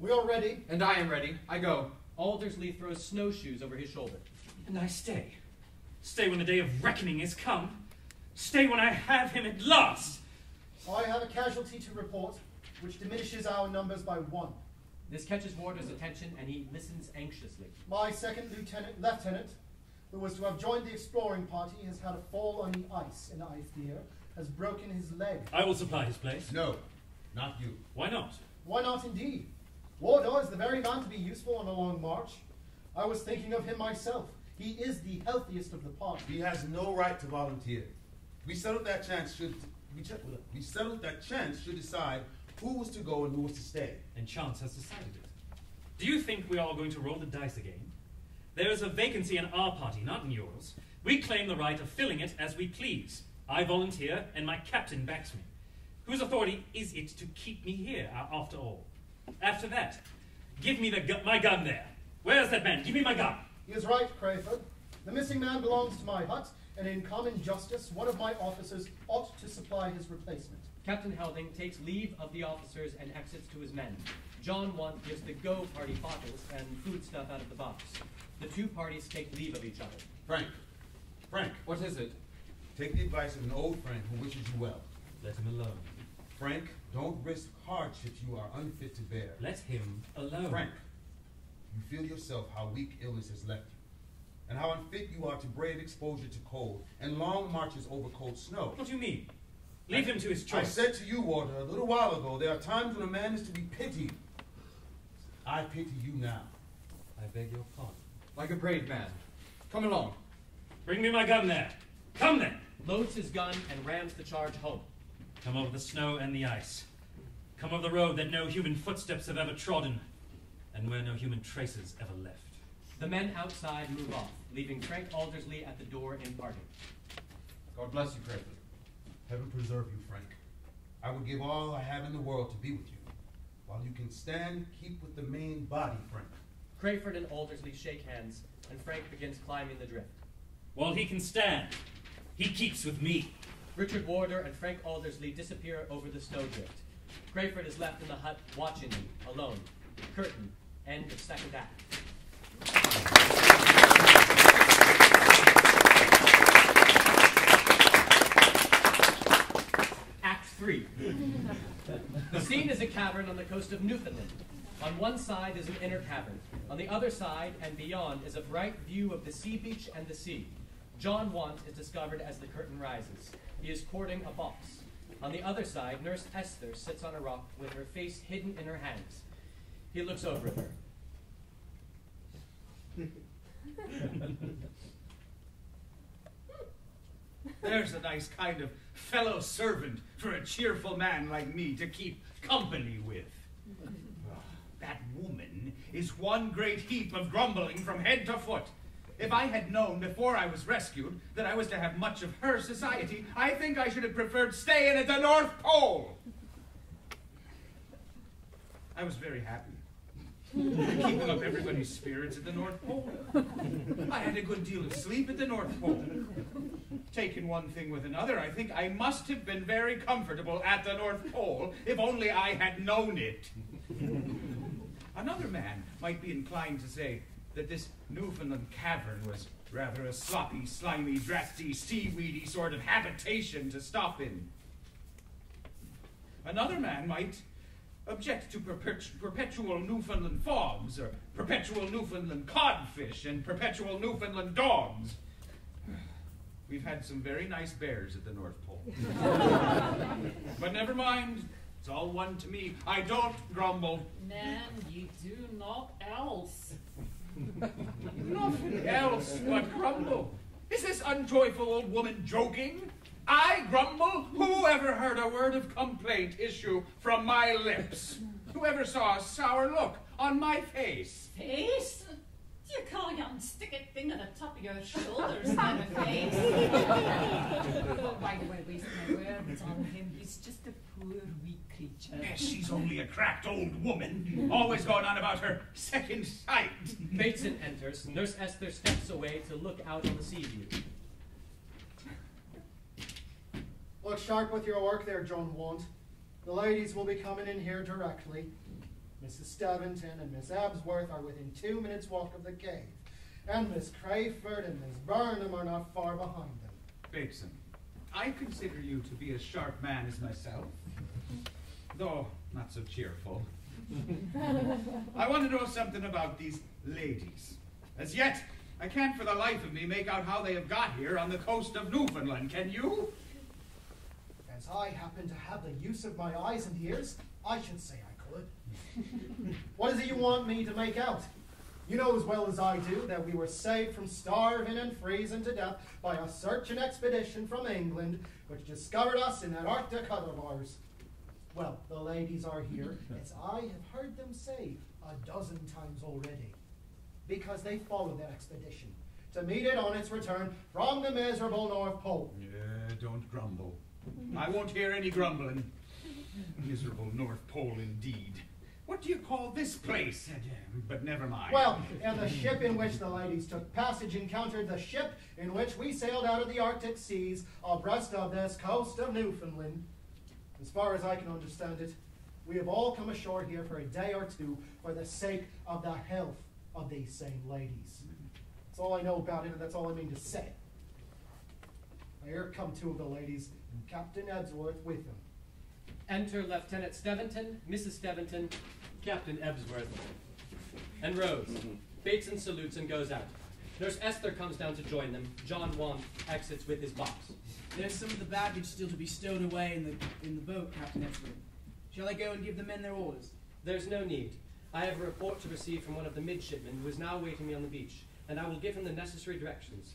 We are ready. And I am ready. I go. Aldersley throws snowshoes over his shoulder. And I stay. Stay when the day of reckoning is come. Stay when I have him at last. I have a casualty to report, which diminishes our numbers by 1. This catches Warder's attention, and he listens anxiously. My second lieutenant, who was to have joined the exploring party, has had a fall on the ice, and I fear has broken his leg. I will supply his place. No, not you. Why not? Why not indeed? Warder is the very man to be useful on a long march. I was thinking of him myself. He is the healthiest of the party. He has no right to volunteer. We settled that chance should decide who was to go and who was to stay. And chance has decided it. Do you think we are going to roll the dice again? There is a vacancy in our party, not in yours. We claim the right of filling it as we please. I volunteer, and my captain backs me. Whose authority is it to keep me here, after all? After that, give me my gun there. Where's that man? Give me my gun. He is right, Crayford. The missing man belongs to my hut, and in common justice, one of my officers ought to supply his replacement. Captain Helding takes leave of the officers and exits to his men. John Want gives the Go party bottles and foodstuff out of the box. The two parties take leave of each other. Frank. What is it? Take the advice of an old friend who wishes you well. Let him alone. Frank, don't risk hardships you are unfit to bear. Let him alone. Frank, you feel yourself how weak illness has left you, and how unfit you are to brave exposure to cold and long marches over cold snow. What do you mean? Leave him to his choice. I said to you, Warder, a little while ago, there are times when a man is to be pitied. I pity you now. I beg your pardon. Like a brave man. Come along. Bring me my gun there. Come then. Loads his gun and rams the charge home. Come over the snow and the ice. Come over the road that no human footsteps have ever trodden, and where no human traces ever left. The men outside move off, leaving Frank Aldersley at the door in parting. God bless you, Crayford. Heaven preserve you, Frank. I would give all I have in the world to be with you. While you can stand, keep with the main body, Frank. Crayford and Aldersley shake hands, and Frank begins climbing the drift. While he can stand, he keeps with me. Richard Warder and Frank Aldersley disappear over the snowdrift. Crayford is left in the hut watching them, alone, curtained, End of second act. Act 3. The scene is a cavern on the coast of Newfoundland. On one side is an inner cavern. On the other side and beyond is a bright view of the sea beach and the sea. John Want is discovered as the curtain rises. He is courting a box. On the other side, Nurse Esther sits on a rock with her face hidden in her hands. He looks over at her. There's a nice kind of fellow servant for a cheerful man like me to keep company with. That woman is one great heap of grumbling from head to foot. If I had known before I was rescued that I was to have much of her society, I think I should have preferred staying at the North Pole. I was very happy. Keeping up everybody's spirits at the North Pole. I had a good deal of sleep at the North Pole. Taking one thing with another, I think I must have been very comfortable at the North Pole if only I had known it. Another man might be inclined to say that this Newfoundland cavern was rather a sloppy, slimy, drafty, seaweedy sort of habitation to stop in. Another man might object to perpetual Newfoundland fogs, or perpetual Newfoundland codfish, and perpetual Newfoundland dogs. We've had some very nice bears at the North Pole. But never mind. It's all one to me. I don't grumble. Man, you do not else. Nothing else but grumble. Is this unjoyful old woman joking? I grumble? Who ever heard a word of complaint issue from my lips? Who ever saw a sour look on my face? Face? Do you call a young stick-it thing on the top of your shoulders than a face? Oh, why do I waste my words on him? He's just a poor, weak creature. Yes, she's only a cracked old woman, always going on about her second sight. Bateson enters. Nurse Esther steps away to look out on the sea view. Look sharp with your work there, John Want. The ladies will be coming in here directly. Mrs. Steventon and Miss Absworth are within 2 minutes' walk of the cave. And Miss Crayford and Miss Burnham are not far behind them. Bateson, I consider you to be a sharp man as myself, though not so cheerful. I want to know something about these ladies. As yet, I can't for the life of me make out how they have got here on the coast of Newfoundland. Can you? As I happen to have the use of my eyes and ears, I should say I could. What is it you want me to make out? You know as well as I do that we were saved from starving and freezing to death by a searching expedition from England, which discovered us in that Arctic hut of ours. Well, the ladies are here, as I have heard them say 12 times already, because they followed that expedition to meet it on its return from the miserable North Pole. Yeah, don't grumble. I won't hear any grumbling. Miserable North Pole indeed. What do you call this place? But never mind. Well, and the ship in which the ladies took passage encountered the ship in which we sailed out of the Arctic seas abreast of this coast of Newfoundland. As far as I can understand it, we have all come ashore here for a day or two for the sake of the health of these same ladies. That's all I know about it, and that's all I mean to say. Here come 2 of the ladies, and Captain Ebsworth with them. Enter Lieutenant Steventon, Mrs. Steventon, Captain Ebsworth, and Rose. Bateson salutes and goes out. Nurse Esther comes down to join them. John Want exits with his box. There's some of the baggage still to be stowed away in the boat, Captain Ebsworth. Shall I go and give the men their orders? There's no need. I have a report to receive from one of the midshipmen who is now waiting me on the beach, and I will give him the necessary directions.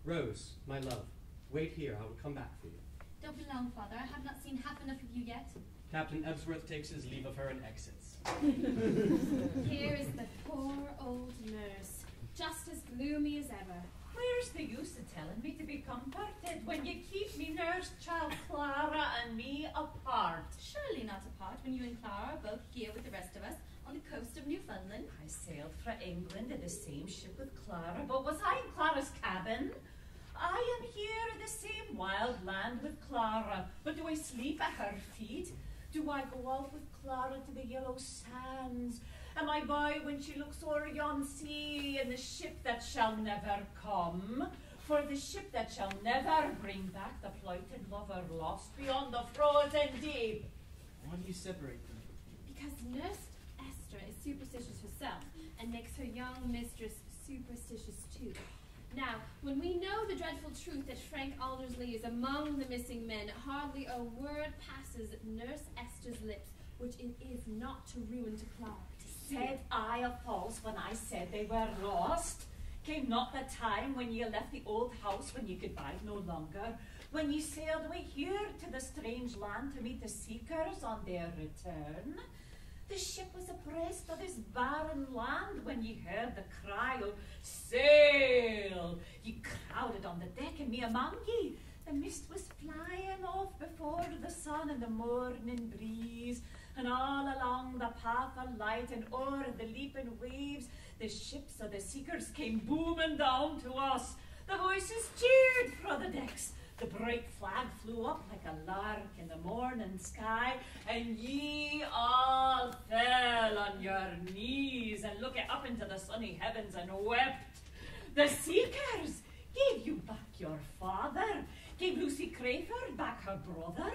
Rose, my love, wait here. I will come back for you. Don't be long, Father. I have not seen half enough of you yet. Captain Ebsworth takes his leave of her and exits. Here is the poor old nurse, just as gloomy as ever. Where's the use of telling me to be comforted when you keep me nurse child Clara and me apart? Surely not apart when you and Clara are both here with the rest of us on the coast of Newfoundland. I sailed for England in the same ship with Clara, but was I in Clara's cabin? I am here in the same wild land with Clara, but do I sleep at her feet? Do I go out with Clara to the yellow sands And my boy, when she looks o'er yon sea, and the ship that shall never come, for the ship that shall never bring back the plighted lover lost beyond the frozen deep. Why do you separate them? Because Nurse Esther is superstitious herself, and makes her young mistress superstitious too. Now, when we know the dreadful truth that Frank Aldersley is among the missing men, hardly a word passes Nurse Esther's lips, which it is not to ruin to Clara. Said I a false when I said they were lost? Came not the time when ye left the old house when ye could bide no longer, when ye sailed away here to the strange land to meet the seekers on their return? The ship was abreast of this barren land when ye heard the cry of sail. Ye crowded on the deck and me among ye. The mist was flying off before the sun and the morning breeze, and all along the path of light and o'er the leaping waves, the ships of the seekers came booming down to us. The voices cheered from the decks. The bright flag flew up like a lark in the morning sky, and ye all fell on your knees and looked up into the sunny heavens and wept. The seekers gave you back your father, gave Lucy Crayford back her brother,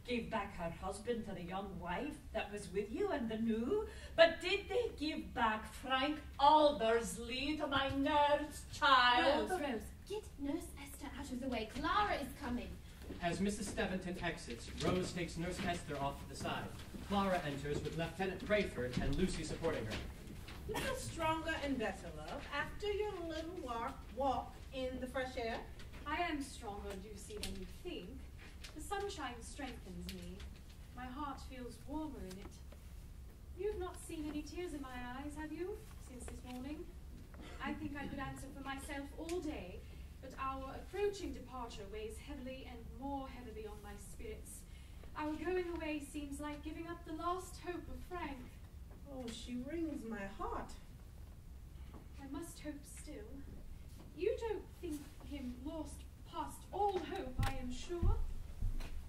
gave back her husband to the young wife that was with you and the new, but did they give back Frank Aldersley to my nurse child? Rose, get Nurse Esther out of the way. Clara is coming. As Mrs. Steventon exits, Rose takes Nurse Esther off to the side. Clara enters with Lieutenant Crayford and Lucy supporting her. You feel stronger and better, love, after your little walk in the fresh air? I am stronger, Lucy, than you think. The sunshine strengthens me. My heart feels warmer in it. You've not seen any tears in my eyes, have you, since this morning? I think I could answer for myself all day, but our approaching departure weighs heavily and more heavily on my spirits. Our going away seems like giving up the last hope of Frank. Oh, she wrings my heart. I must hope still. You don't think him lost past all hope, I am sure?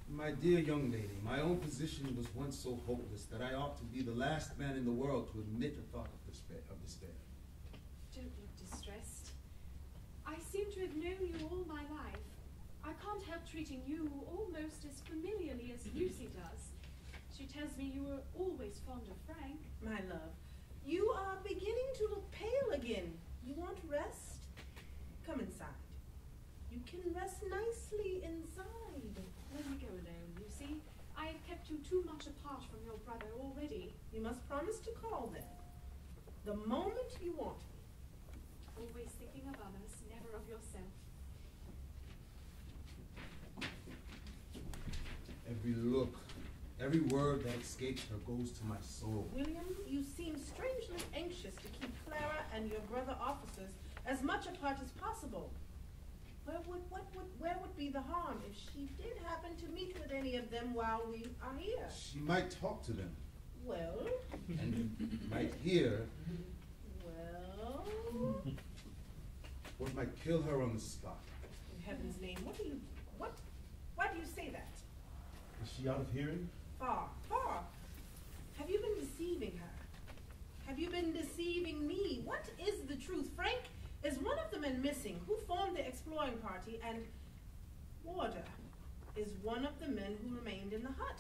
My dear young lady, my own position was once so hopeless that I ought to be the last man in the world to admit the thought of despair. Don't look distressed. I seem to have known you all my life. I can't help treating you almost as familiarly as Lucy does. She tells me you were always fond of Frank. My love, you are beginning to look pale again. You want rest? Come inside. You can rest nicely inside. Let me go alone, Lucy. I have kept you too much apart from your brother already. You must promise to call then, the moment you want me. Always thinking of others, never of yourself. Every look, every word that escapes her goes to my soul. William, you seem strangely anxious to keep Clara and your brother officers as much apart as possible. Where would be the harm if she did happen to meet with any of them while we are here? She might talk to them. Well? And might hear. Well? Or might kill her on the spot. In heaven's name, why do you say that? Is she out of hearing? Far. Have you been deceiving her? Have you been deceiving me? What is the truth? Frank is one of the men missing who formed the exploring party, and Warder is one of the men who remained in the hut.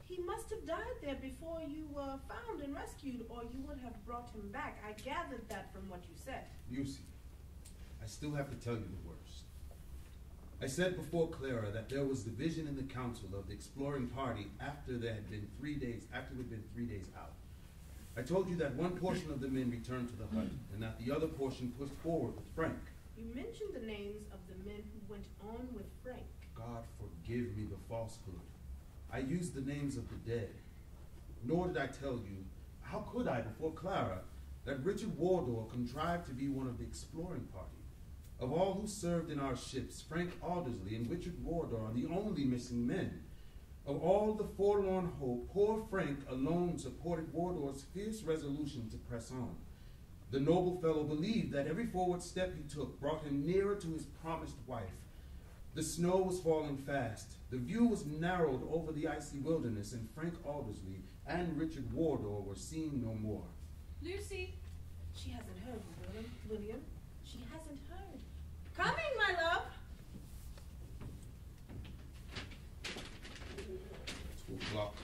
He must have died there before you were found and rescued, or you would have brought him back. I gathered that from what you said. Lucy, I still have to tell you the worst. I said before Clara that there was division in the council of the exploring party after we'd been 3 days out. I told you that one portion of the men returned to the hut, and that the other portion pushed forward with Frank. You mentioned the names of the men who went on with Frank. God forgive me the falsehood. I used the names of the dead. Nor did I tell you, how could I before Clara, that Richard Wardour contrived to be one of the exploring party. Of all who served in our ships, Frank Aldersley and Richard Wardour are the only missing men. Of all the forlorn hope, poor Frank alone supported Wardour's fierce resolution to press on. The noble fellow believed that every forward step he took brought him nearer to his promised wife. The snow was falling fast. The view was narrowed over the icy wilderness, and Frank Aldersley and Richard Wardour were seen no more. Lucy. She hasn't heard, William. She hasn't heard. Coming, my love. It's 2 o'clock.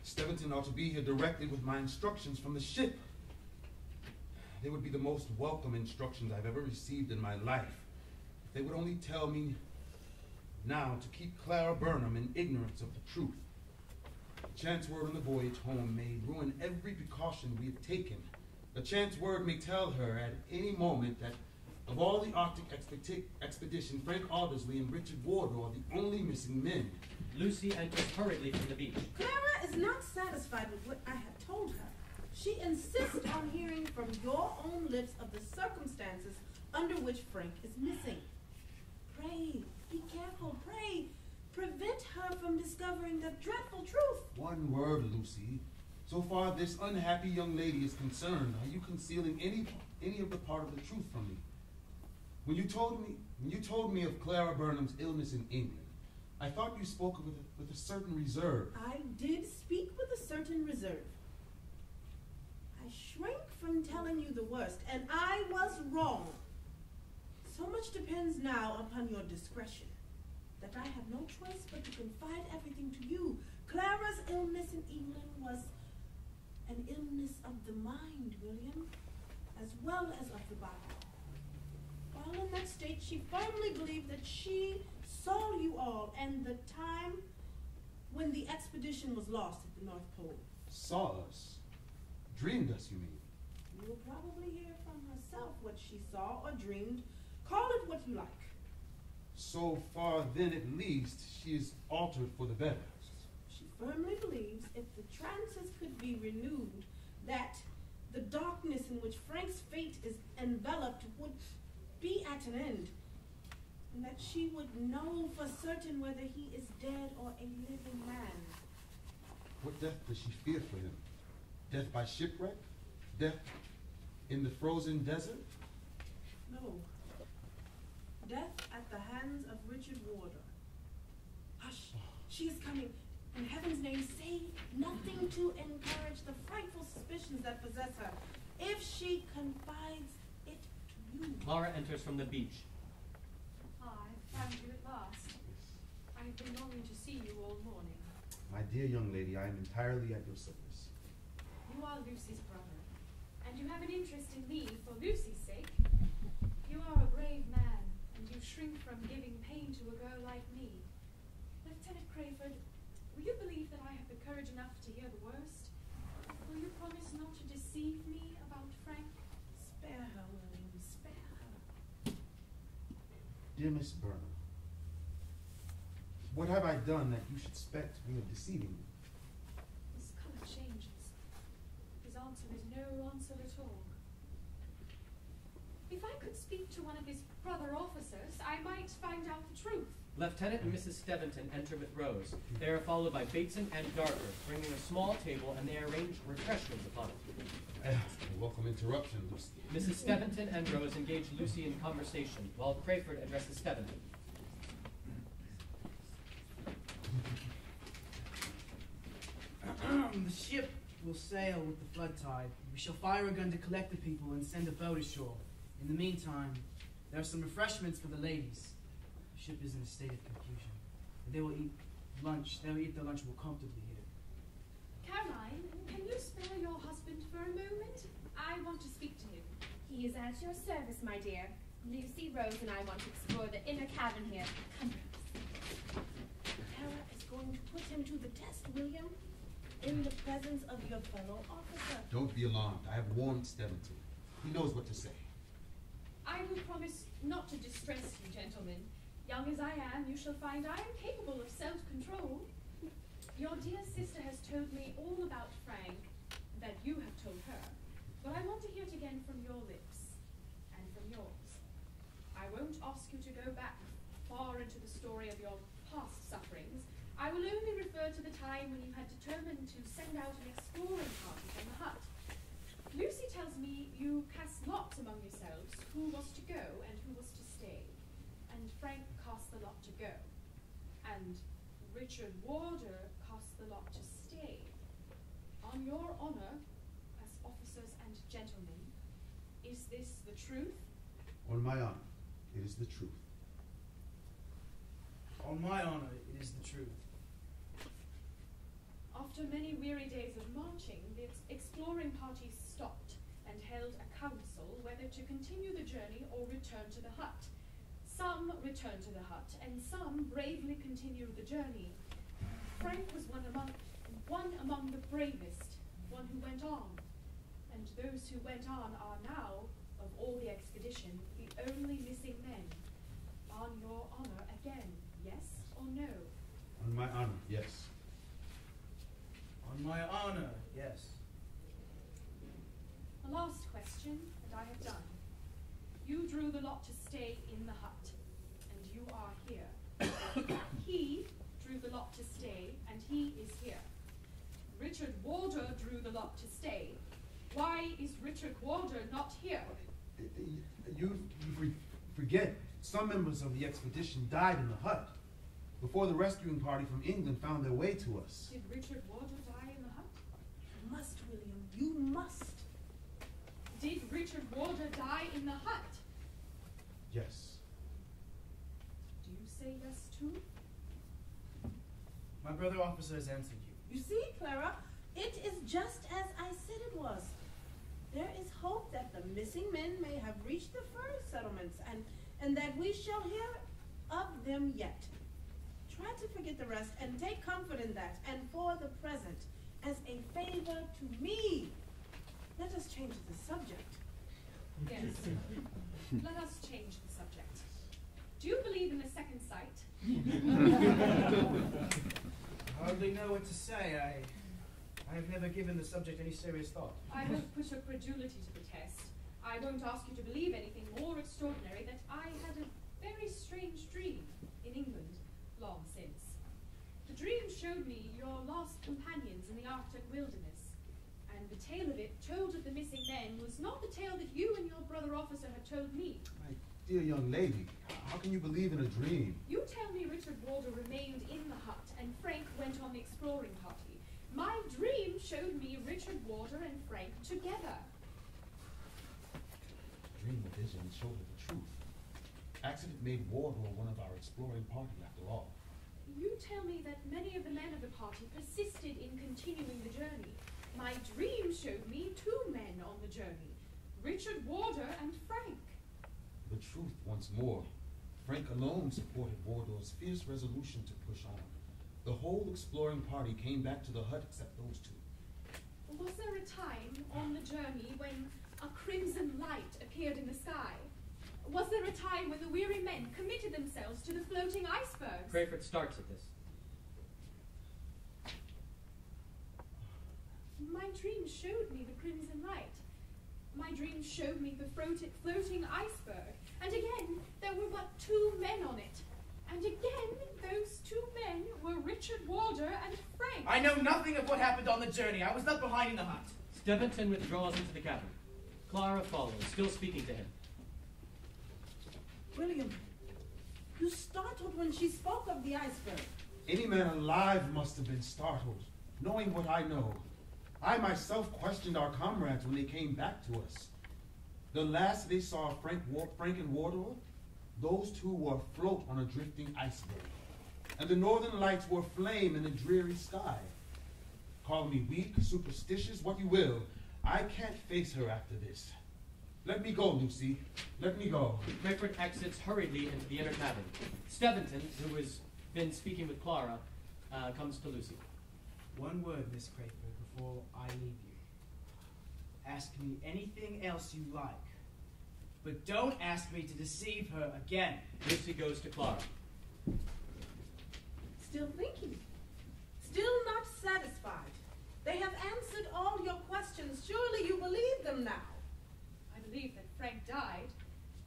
Steventon ought to be here directly with my instructions from the ship. They would be the most welcome instructions I've ever received in my life. If they would only tell me now to keep Clara Burnham in ignorance of the truth. A chance word on the voyage home may ruin every precaution we have taken. A chance word may tell her at any moment that of all the Arctic expedition, Frank Aldersley and Richard Warder are the only missing men. Lucy enters hurriedly from the beach. Clara is not satisfied with what I have told her. She insists on hearing from your own lips of the circumstances under which Frank is missing. Pray, be careful, pray. Prevent her from discovering the dreadful truth. One word, Lucy. So far, this unhappy young lady is concerned. Are you concealing any of the part of the truth from me? When you told me of Clara Burnham's illness in England, I thought you spoke with a certain reserve. I did speak with a certain reserve. I shrank from telling you the worst, and I was wrong. So much depends now upon your discretion, that I have no choice but to confide everything to you. Clara's illness in England was an illness of the mind, William, as well as of the body. While in that state, she firmly believed that she saw you all and the time when the expedition was lost at the North Pole. Saw us? Dreamed us, you mean? You will probably hear from herself what she saw or dreamed. Call it what you like. So far, then, at least, she is altered for the better. She firmly believes if the trances could be renewed, that the darkness in which Frank's fate is enveloped would be at an end, and that she would know for certain whether he is dead or a living man. What death does she fear for him? Death by shipwreck? Death in the frozen desert? No. Death at the hands of Richard Warder. Hush, she is coming. In heaven's name, say nothing to encourage the frightful suspicions that possess her. If she confides it to you. Laura enters from the beach. Ah, I've found you at last. I've been longing to see you all morning. My dear young lady, I am entirely at your service. You are Lucy's brother, and you have an interest in me for Lucy's sake. You are a brave man, and you shrink from giving pain to a girl like me. Lieutenant Crayford, will you believe that I have the courage enough to hear the worst? Will you promise not to deceive me about Frank? Spare her, William, spare her. Dear Miss Burnham, what have I done that you should suspect me of deceiving you? His color changes. His answer is no answer at all. If I could speak to one of his brother officers, I might find out the truth. Lieutenant and Mrs. Steventon enter with Rose. They are followed by Bateson and Darker, bringing a small table, and they arrange refreshments upon it. A welcome interruption, Lucy. Mrs. Steventon and Rose engage Lucy in conversation, while Crayford addresses Steventon. The ship will sail with the flood tide. We shall fire a gun to collect the people and send a boat ashore. In the meantime, there are some refreshments for the ladies. The ship is in a state of confusion. They will eat lunch. They will eat their lunch more comfortably here. Caroline, can you spare your husband for a moment? I want to speak to him. He is at your service, my dear. Lucy, Rose, and I want to explore the inner cabin here. Come, Rose. Clara is going to put him to the test, William, in the presence of your fellow officer. Don't be alarmed. I have warned Steventon. He knows what to say. I will promise not to distress you, gentlemen. Young as I am, you shall find I am capable of self-control. Your dear sister has told me all about Frank that you have told her, but I want to hear it again from your lips and from yours. I won't ask you to go back far into the story of your past sufferings. I will only refer to the time when you had determined to send out an exploring party from the hut. Lucy tells me you cast lots among yourselves who was to go and who was to stay, and Frank cast the lot to go, and Richard Warder cast the lot to stay. On your honor, as this the truth? On my honor, it is the truth. On my honor, it is the truth. After many weary days of marching, the exploring party stopped and held a council whether to continue the journey or return to the hut. Some returned to the hut, and some bravely continued the journey. Frank was one among the bravest, one who went on. And those who went on are now, of all the expedition, the only missing men. On your honor again, yes or no? On my honor, yes. On my honor, yes. A last question, and I have done. You drew the lot to stay in the hut, and you are here. He drew the lot to stay, and he is here. Richard Warder drew the lot to stay. Why is Richard Warder not here? You forget, some members of the expedition died in the hut before the rescuing party from England found their way to us. Did Richard Warder die in the hut? You must, William, you must. Did Richard Warder die in the hut? Yes. Do you say yes too? My brother officer has answered you. You see, Clara, it is just as I said it was. There is hope that the missing men may have reached the fur settlements, and that we shall hear of them yet. Try to forget the rest and take comfort in that, and for the present, as a favor to me, let us change the subject. Yes. Let us change the subject. Do you believe in the second sight? I hardly know what to say. I have never given the subject any serious thought. I won't put your credulity to the test. I won't ask you to believe anything more extraordinary that I had a very strange dream in England long since. The dream showed me your lost companions in the Arctic wilderness, and the tale of it, told of the missing men, was not the tale that you and your brother officer had told me. My dear young lady, how can you believe in a dream? You tell me Richard Warder remained in the hut and Frank went on the exploring party. My dream showed me Richard Warder and Frank together. Dream or vision showed her the truth. Accident made Warder one of our exploring party after all. You tell me that many of the men of the party persisted in continuing the journey. My dream showed me two men on the journey, Richard Warder and Frank. The truth once more. Frank alone supported Wardour's fierce resolution to push on. The whole exploring party came back to the hut except those two. Was there a time on the journey when a crimson light appeared in the sky? Was there a time when the weary men committed themselves to the floating icebergs? Crayford starts at this. My dream showed me the crimson light. My dream showed me the floating iceberg. And again, there were but two men on it. And again, those two men were Richard Warder and Frank. I know nothing of what happened on the journey. I was not behind in the hut. Steventon withdraws into the cabin. Clara follows, still speaking to him. William, you startled when she spoke of the iceberg. Any man alive must have been startled, knowing what I know. I myself questioned our comrades when they came back to us. The last they saw of Frank and Wardour, those two were afloat on a drifting iceberg, and the northern lights were aflame in a dreary sky. Call me weak, superstitious, what you will. I can't face her after this. Let me go, Lucy. Let me go. Crayford exits hurriedly into the inner cabin. Steventon, who has been speaking with Clara, comes to Lucy. One word, Miss Crayford, before I leave you. Ask me anything else you like, but don't ask me to deceive her again. Lucy goes to Clara. Still thinking. Still not satisfied. They have answered all your questions. Surely you believe them now. I believe that Frank died,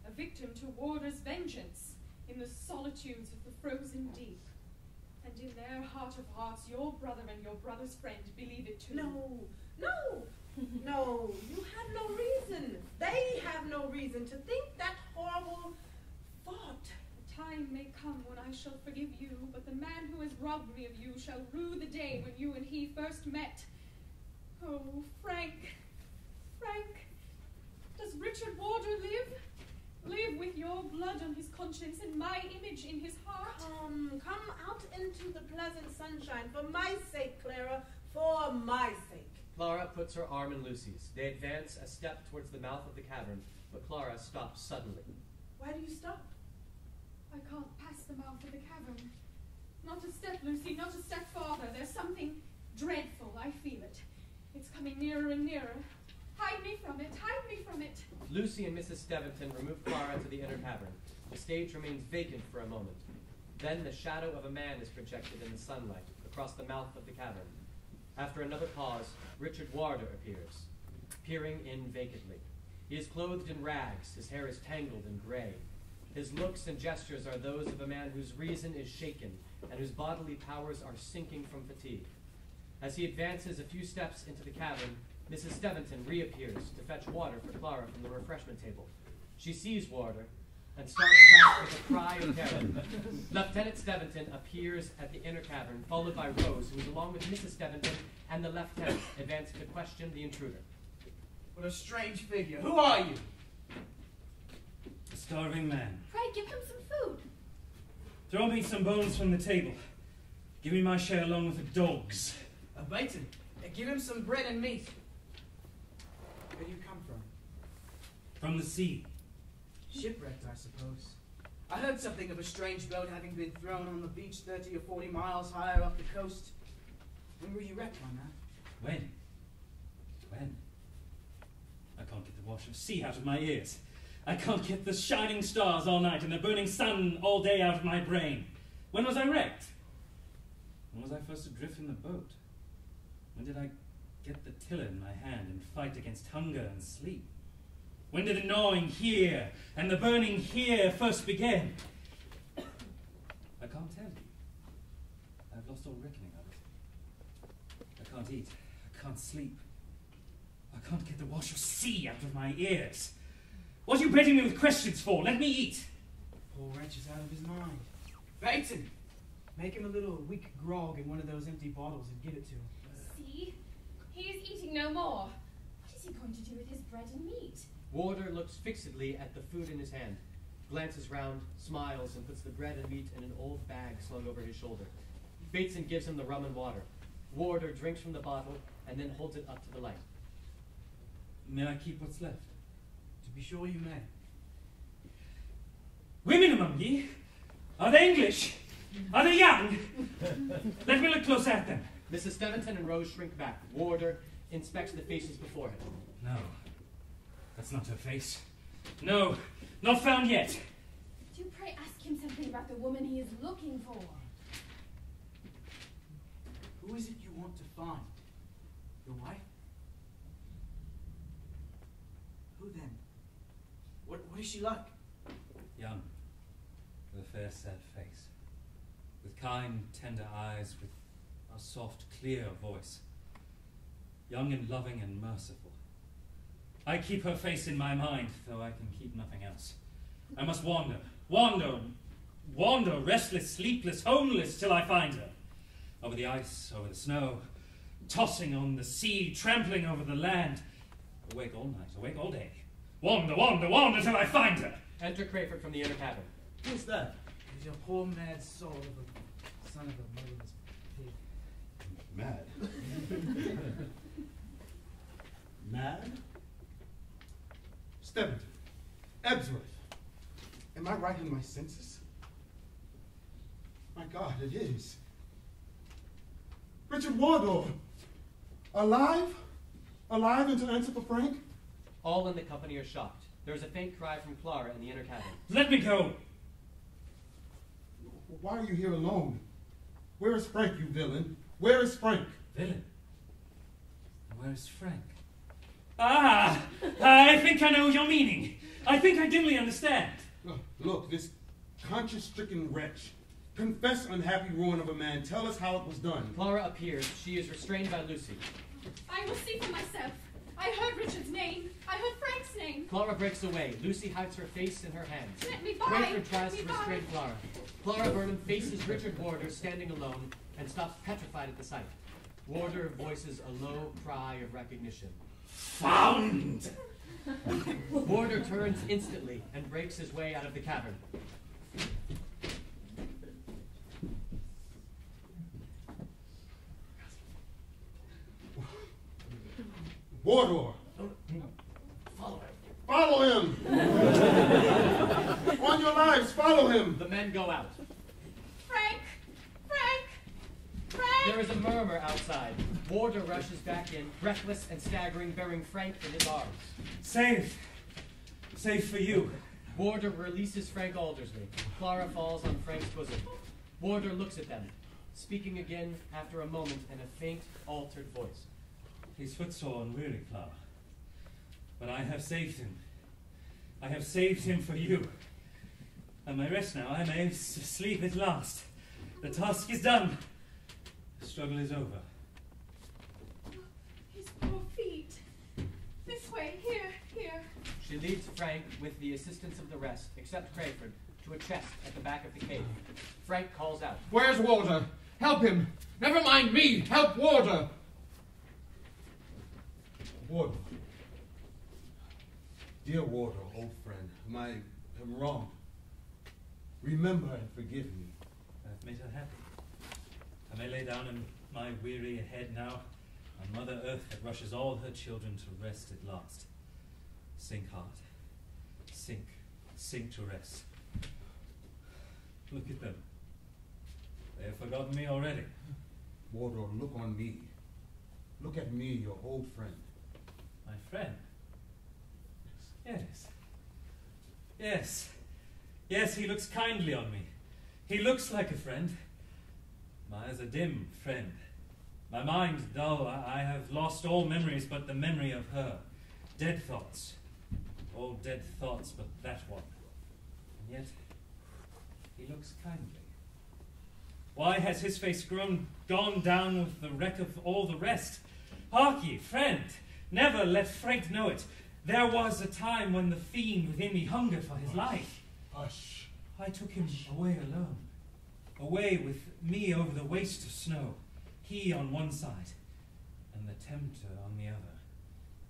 a victim to Warder's vengeance, in the solitudes of the frozen deep. And in their heart of hearts, your brother and your brother's friend believe it too. No, no, no, you have no reason. They have no reason to think that horrible thought. The time may come when I shall forgive you, but the man who has robbed me of you shall rue the day when you and he first met. Oh, Frank, Frank, does Richard Warder conscience and my image in his heart. Come out into the pleasant sunshine, for my sake, Clara, for my sake. Clara puts her arm in Lucy's. They advance a step towards the mouth of the cavern, but Clara stops suddenly. Why do you stop? I can't pass the mouth of the cavern. Not a step, Lucy, not a step farther. There's something dreadful. I feel it. It's coming nearer and nearer. Hide me from it. Hide me from it. Lucy and Mrs. Steventon remove Clara to the inner cavern. The stage remains vacant for a moment. Then the shadow of a man is projected in the sunlight across the mouth of the cavern. After another pause, Richard Warder appears, peering in vacantly. He is clothed in rags. His hair is tangled and gray. His looks and gestures are those of a man whose reason is shaken and whose bodily powers are sinking from fatigue. As he advances a few steps into the cavern, Mrs. Steventon reappears to fetch water for Clara from the refreshment table. She sees Warder and starts back with a cry of terror. Lieutenant Steventon appears at the inner cavern, followed by Rose, who is along with Mrs. Steventon and the lieutenant, advancing to question the intruder. What a strange figure. Who are you? A starving man. Pray, give him some food. Throw me some bones from the table. Give me my share along with the dogs. Baton, give him some bread and meat. Where do you come from? From the sea. Shipwrecked, I suppose. I heard something of a strange boat having been thrown on the beach 30 or 40 miles higher up the coast. When were you wrecked, my man? When? I can't get the wash of sea out of my ears. I can't get the shining stars all night and the burning sun all day out of my brain. When was I wrecked? When was I first adrift in the boat? When did I get the tiller in my hand and fight against hunger and sleep? When did the gnawing here and the burning here first begin? I can't tell you. I've lost all reckoning of it. I can't eat. I can't sleep. I can't get the wash of sea out of my ears. What are you baiting me with questions for? Let me eat. Poor wretch is out of his mind. Baton! Make him a little weak grog in one of those empty bottles and give it to him. See? He is eating no more. What is he going to do with his bread and meat? Warder looks fixedly at the food in his hand, glances round, smiles, and puts the bread and meat in an old bag slung over his shoulder. Bateson gives him the rum and water. Warder drinks from the bottle and then holds it up to the light. May I keep what's left? To be sure you may. Women among ye? Are they English? Are they young? Let me look close at them. Mrs. Steventon and Rose shrink back. Warder inspects the faces before him. No, that's not her face. No, not found yet. Do pray ask him something about the woman he is looking for. Who is it you want to find? Your wife? Who then? What is she like? Young, with a fair, sad face, with kind, tender eyes, with a soft, clear voice. Young and loving and merciful. I keep her face in my mind, though I can keep nothing else. I must wander, restless, sleepless, homeless, till I find her. Over the ice, over the snow, tossing on the sea, trampling over the land. Awake all night, awake all day. Wander till I find her. Enter Crayford from the inner cabin. Who's that? He's a poor mad soul of a son of a motherless pig. Mad? Mad? Steventon. Ebsworth. Am I right in my senses? My God, it is. Richard Wardour. Alive? Alive and to answer for Frank? All in the company are shocked. There is a faint cry from Clara in the inner cabin. Let me go! Why are you here alone? Where is Frank, you villain? Where is Frank? Villain? Where is Frank? Ah! I think I know your meaning. I think I dimly understand. Look, this conscience-stricken wretch. Confess unhappy ruin of a man. Tell us how it was done. Clara appears. She is restrained by Lucy. I will see for myself. I heard Richard's name. I heard Frank's name. Clara breaks away. Lucy hides her face in her hands. Let me by. Crayford tries to restrain Clara. Clara Burnham faces Richard Warder standing alone and stops petrified at the sight. Warder voices a low cry of recognition. Found! Warder turns instantly and breaks his way out of the cavern. Wardour! Follow him. Follow him! On your lives, follow him! The men go out. Frank! Frank! Frank! There is a murmur outside. Warder rushes back in, breathless and staggering, bearing Frank in his arms. Safe. Safe for you. Warder releases Frank Aldersley. Clara falls on Frank's bosom. Warder looks at them, speaking again after a moment in a faint, altered voice. He's footsore and weary, Clara. But I have saved him. I have saved him for you. I may rest now. I may sleep at last. The task is done. The struggle is over. His poor feet. This way, here. She leads Frank, with the assistance of the rest, except Crayford, to a chest at the back of the cave. Frank calls out. Where's Warder? Help him! Never mind me! Help Warder! Warder. Dear Warder, old friend, I am wrong. Remember and forgive me. I've made her happy. I may lay down in my weary head now on Mother Earth that rushes all her children to rest at last. Sink, heart. Sink to rest. Look at them. They have forgotten me already. Warder, look on me. Look at me, your old friend. My friend? Yes, he looks kindly on me. He looks like a friend. My eyes are dim, friend. My mind dull. I have lost all memories but the memory of her. Dead thoughts. All dead thoughts but that one. And yet, he looks kindly. Why has his face gone down with the wreck of all the rest? Hark ye, friend, never let Frank know it. There was a time when the fiend within me hungered for his life. Hush. I took him away alone. Away with me over the waste of snow. He on one side, and the tempter on the other.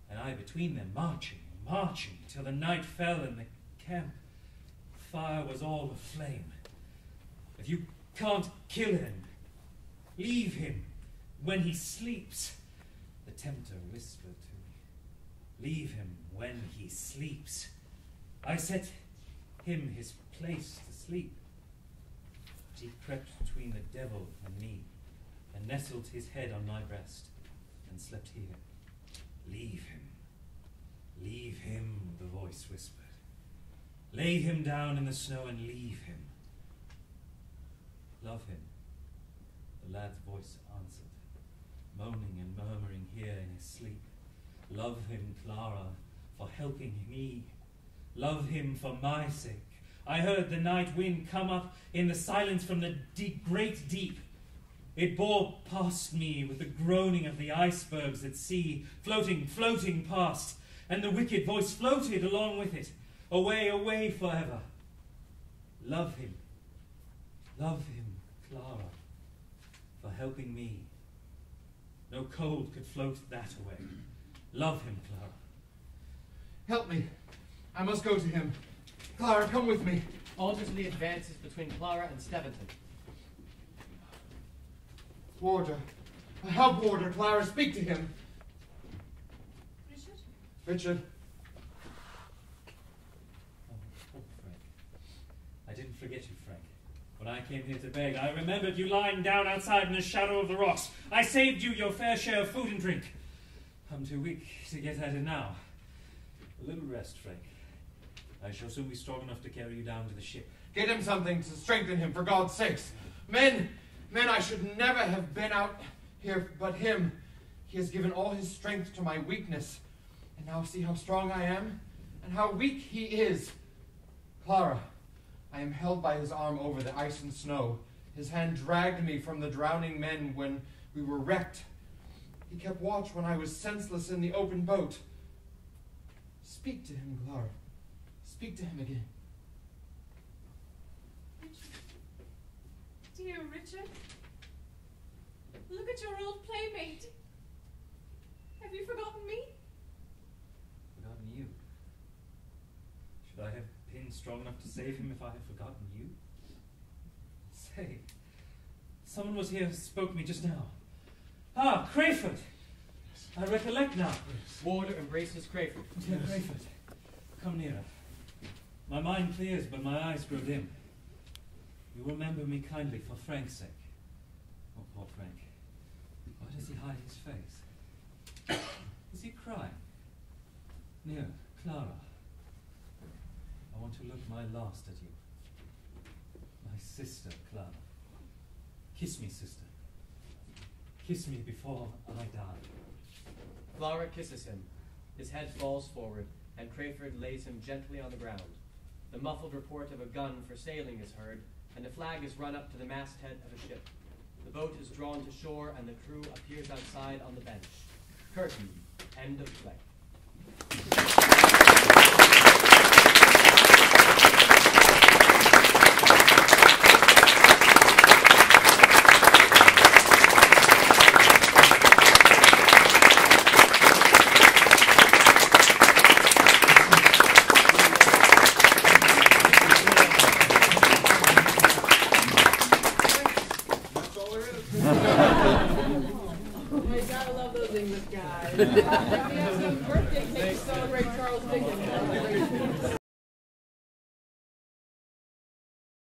And I between them, marching, till the night fell and the camp fire was all aflame. If you can't kill him, leave him when he sleeps, the tempter whispered to me. Leave him when he sleeps. I set him his place to sleep. But he crept between the devil and me, and nestled his head on my breast, and slept here. Leave him, the voice whispered. Lay him down in the snow and leave him. Love him, the lad's voice answered, moaning and murmuring here in his sleep. Love him, Clara, for helping me. Love him for my sake. I heard the night wind come up in the silence from the great deep. It bore past me with the groaning of the icebergs at sea, floating past, and the wicked voice floated along with it, away forever. Love him, Clara, for helping me. No cold could float that away. Love him, Clara. Help me. I must go to him. Clara, come with me. Aldersley advances between Clara and Steventon. Warder. Help Warder. Clara, speak to him. Richard. Oh, Frank. I didn't forget you, Frank. When I came here to beg, I remembered you lying down outside in the shadow of the rocks. I saved you your fair share of food and drink. I'm too weak to get at it now. A little rest, Frank. I shall soon be strong enough to carry you down to the ship. Get him something to strengthen him, for God's sakes. Men, I should never have been out here but him. He has given all his strength to my weakness. And now see how strong I am, and how weak he is. Clara, I am held by his arm over the ice and snow. His hand dragged me from the drowning men when we were wrecked. He kept watch when I was senseless in the open boat. Speak to him, Clara. Speak to him again. Richard. Dear Richard. Look at your old playmate. Have you forgotten me? Forgotten you? Should I have been strong enough to save him if I had forgotten you? Say, someone was here who spoke to me just now. Ah, Crayford! I recollect now. Warder embraces Crayford. Dear Crayford, come nearer. My mind clears, but my eyes grow dim. You remember me kindly for Frank's sake. Oh, poor Frank. Why does he hide his face? Is he crying? Near, Clara. I want to look my last at you. My sister, Clara. Kiss me, sister. Kiss me before I die. Clara kisses him. His head falls forward, and Crayford lays him gently on the ground. The muffled report of a gun for sailing is heard, and a flag is run up to the masthead of a ship. The boat is drawn to shore, and the crew appears outside on the bench. Curtain. End of play. You gotta love those English guys. We have some birthday cake to celebrate Charles Dickens.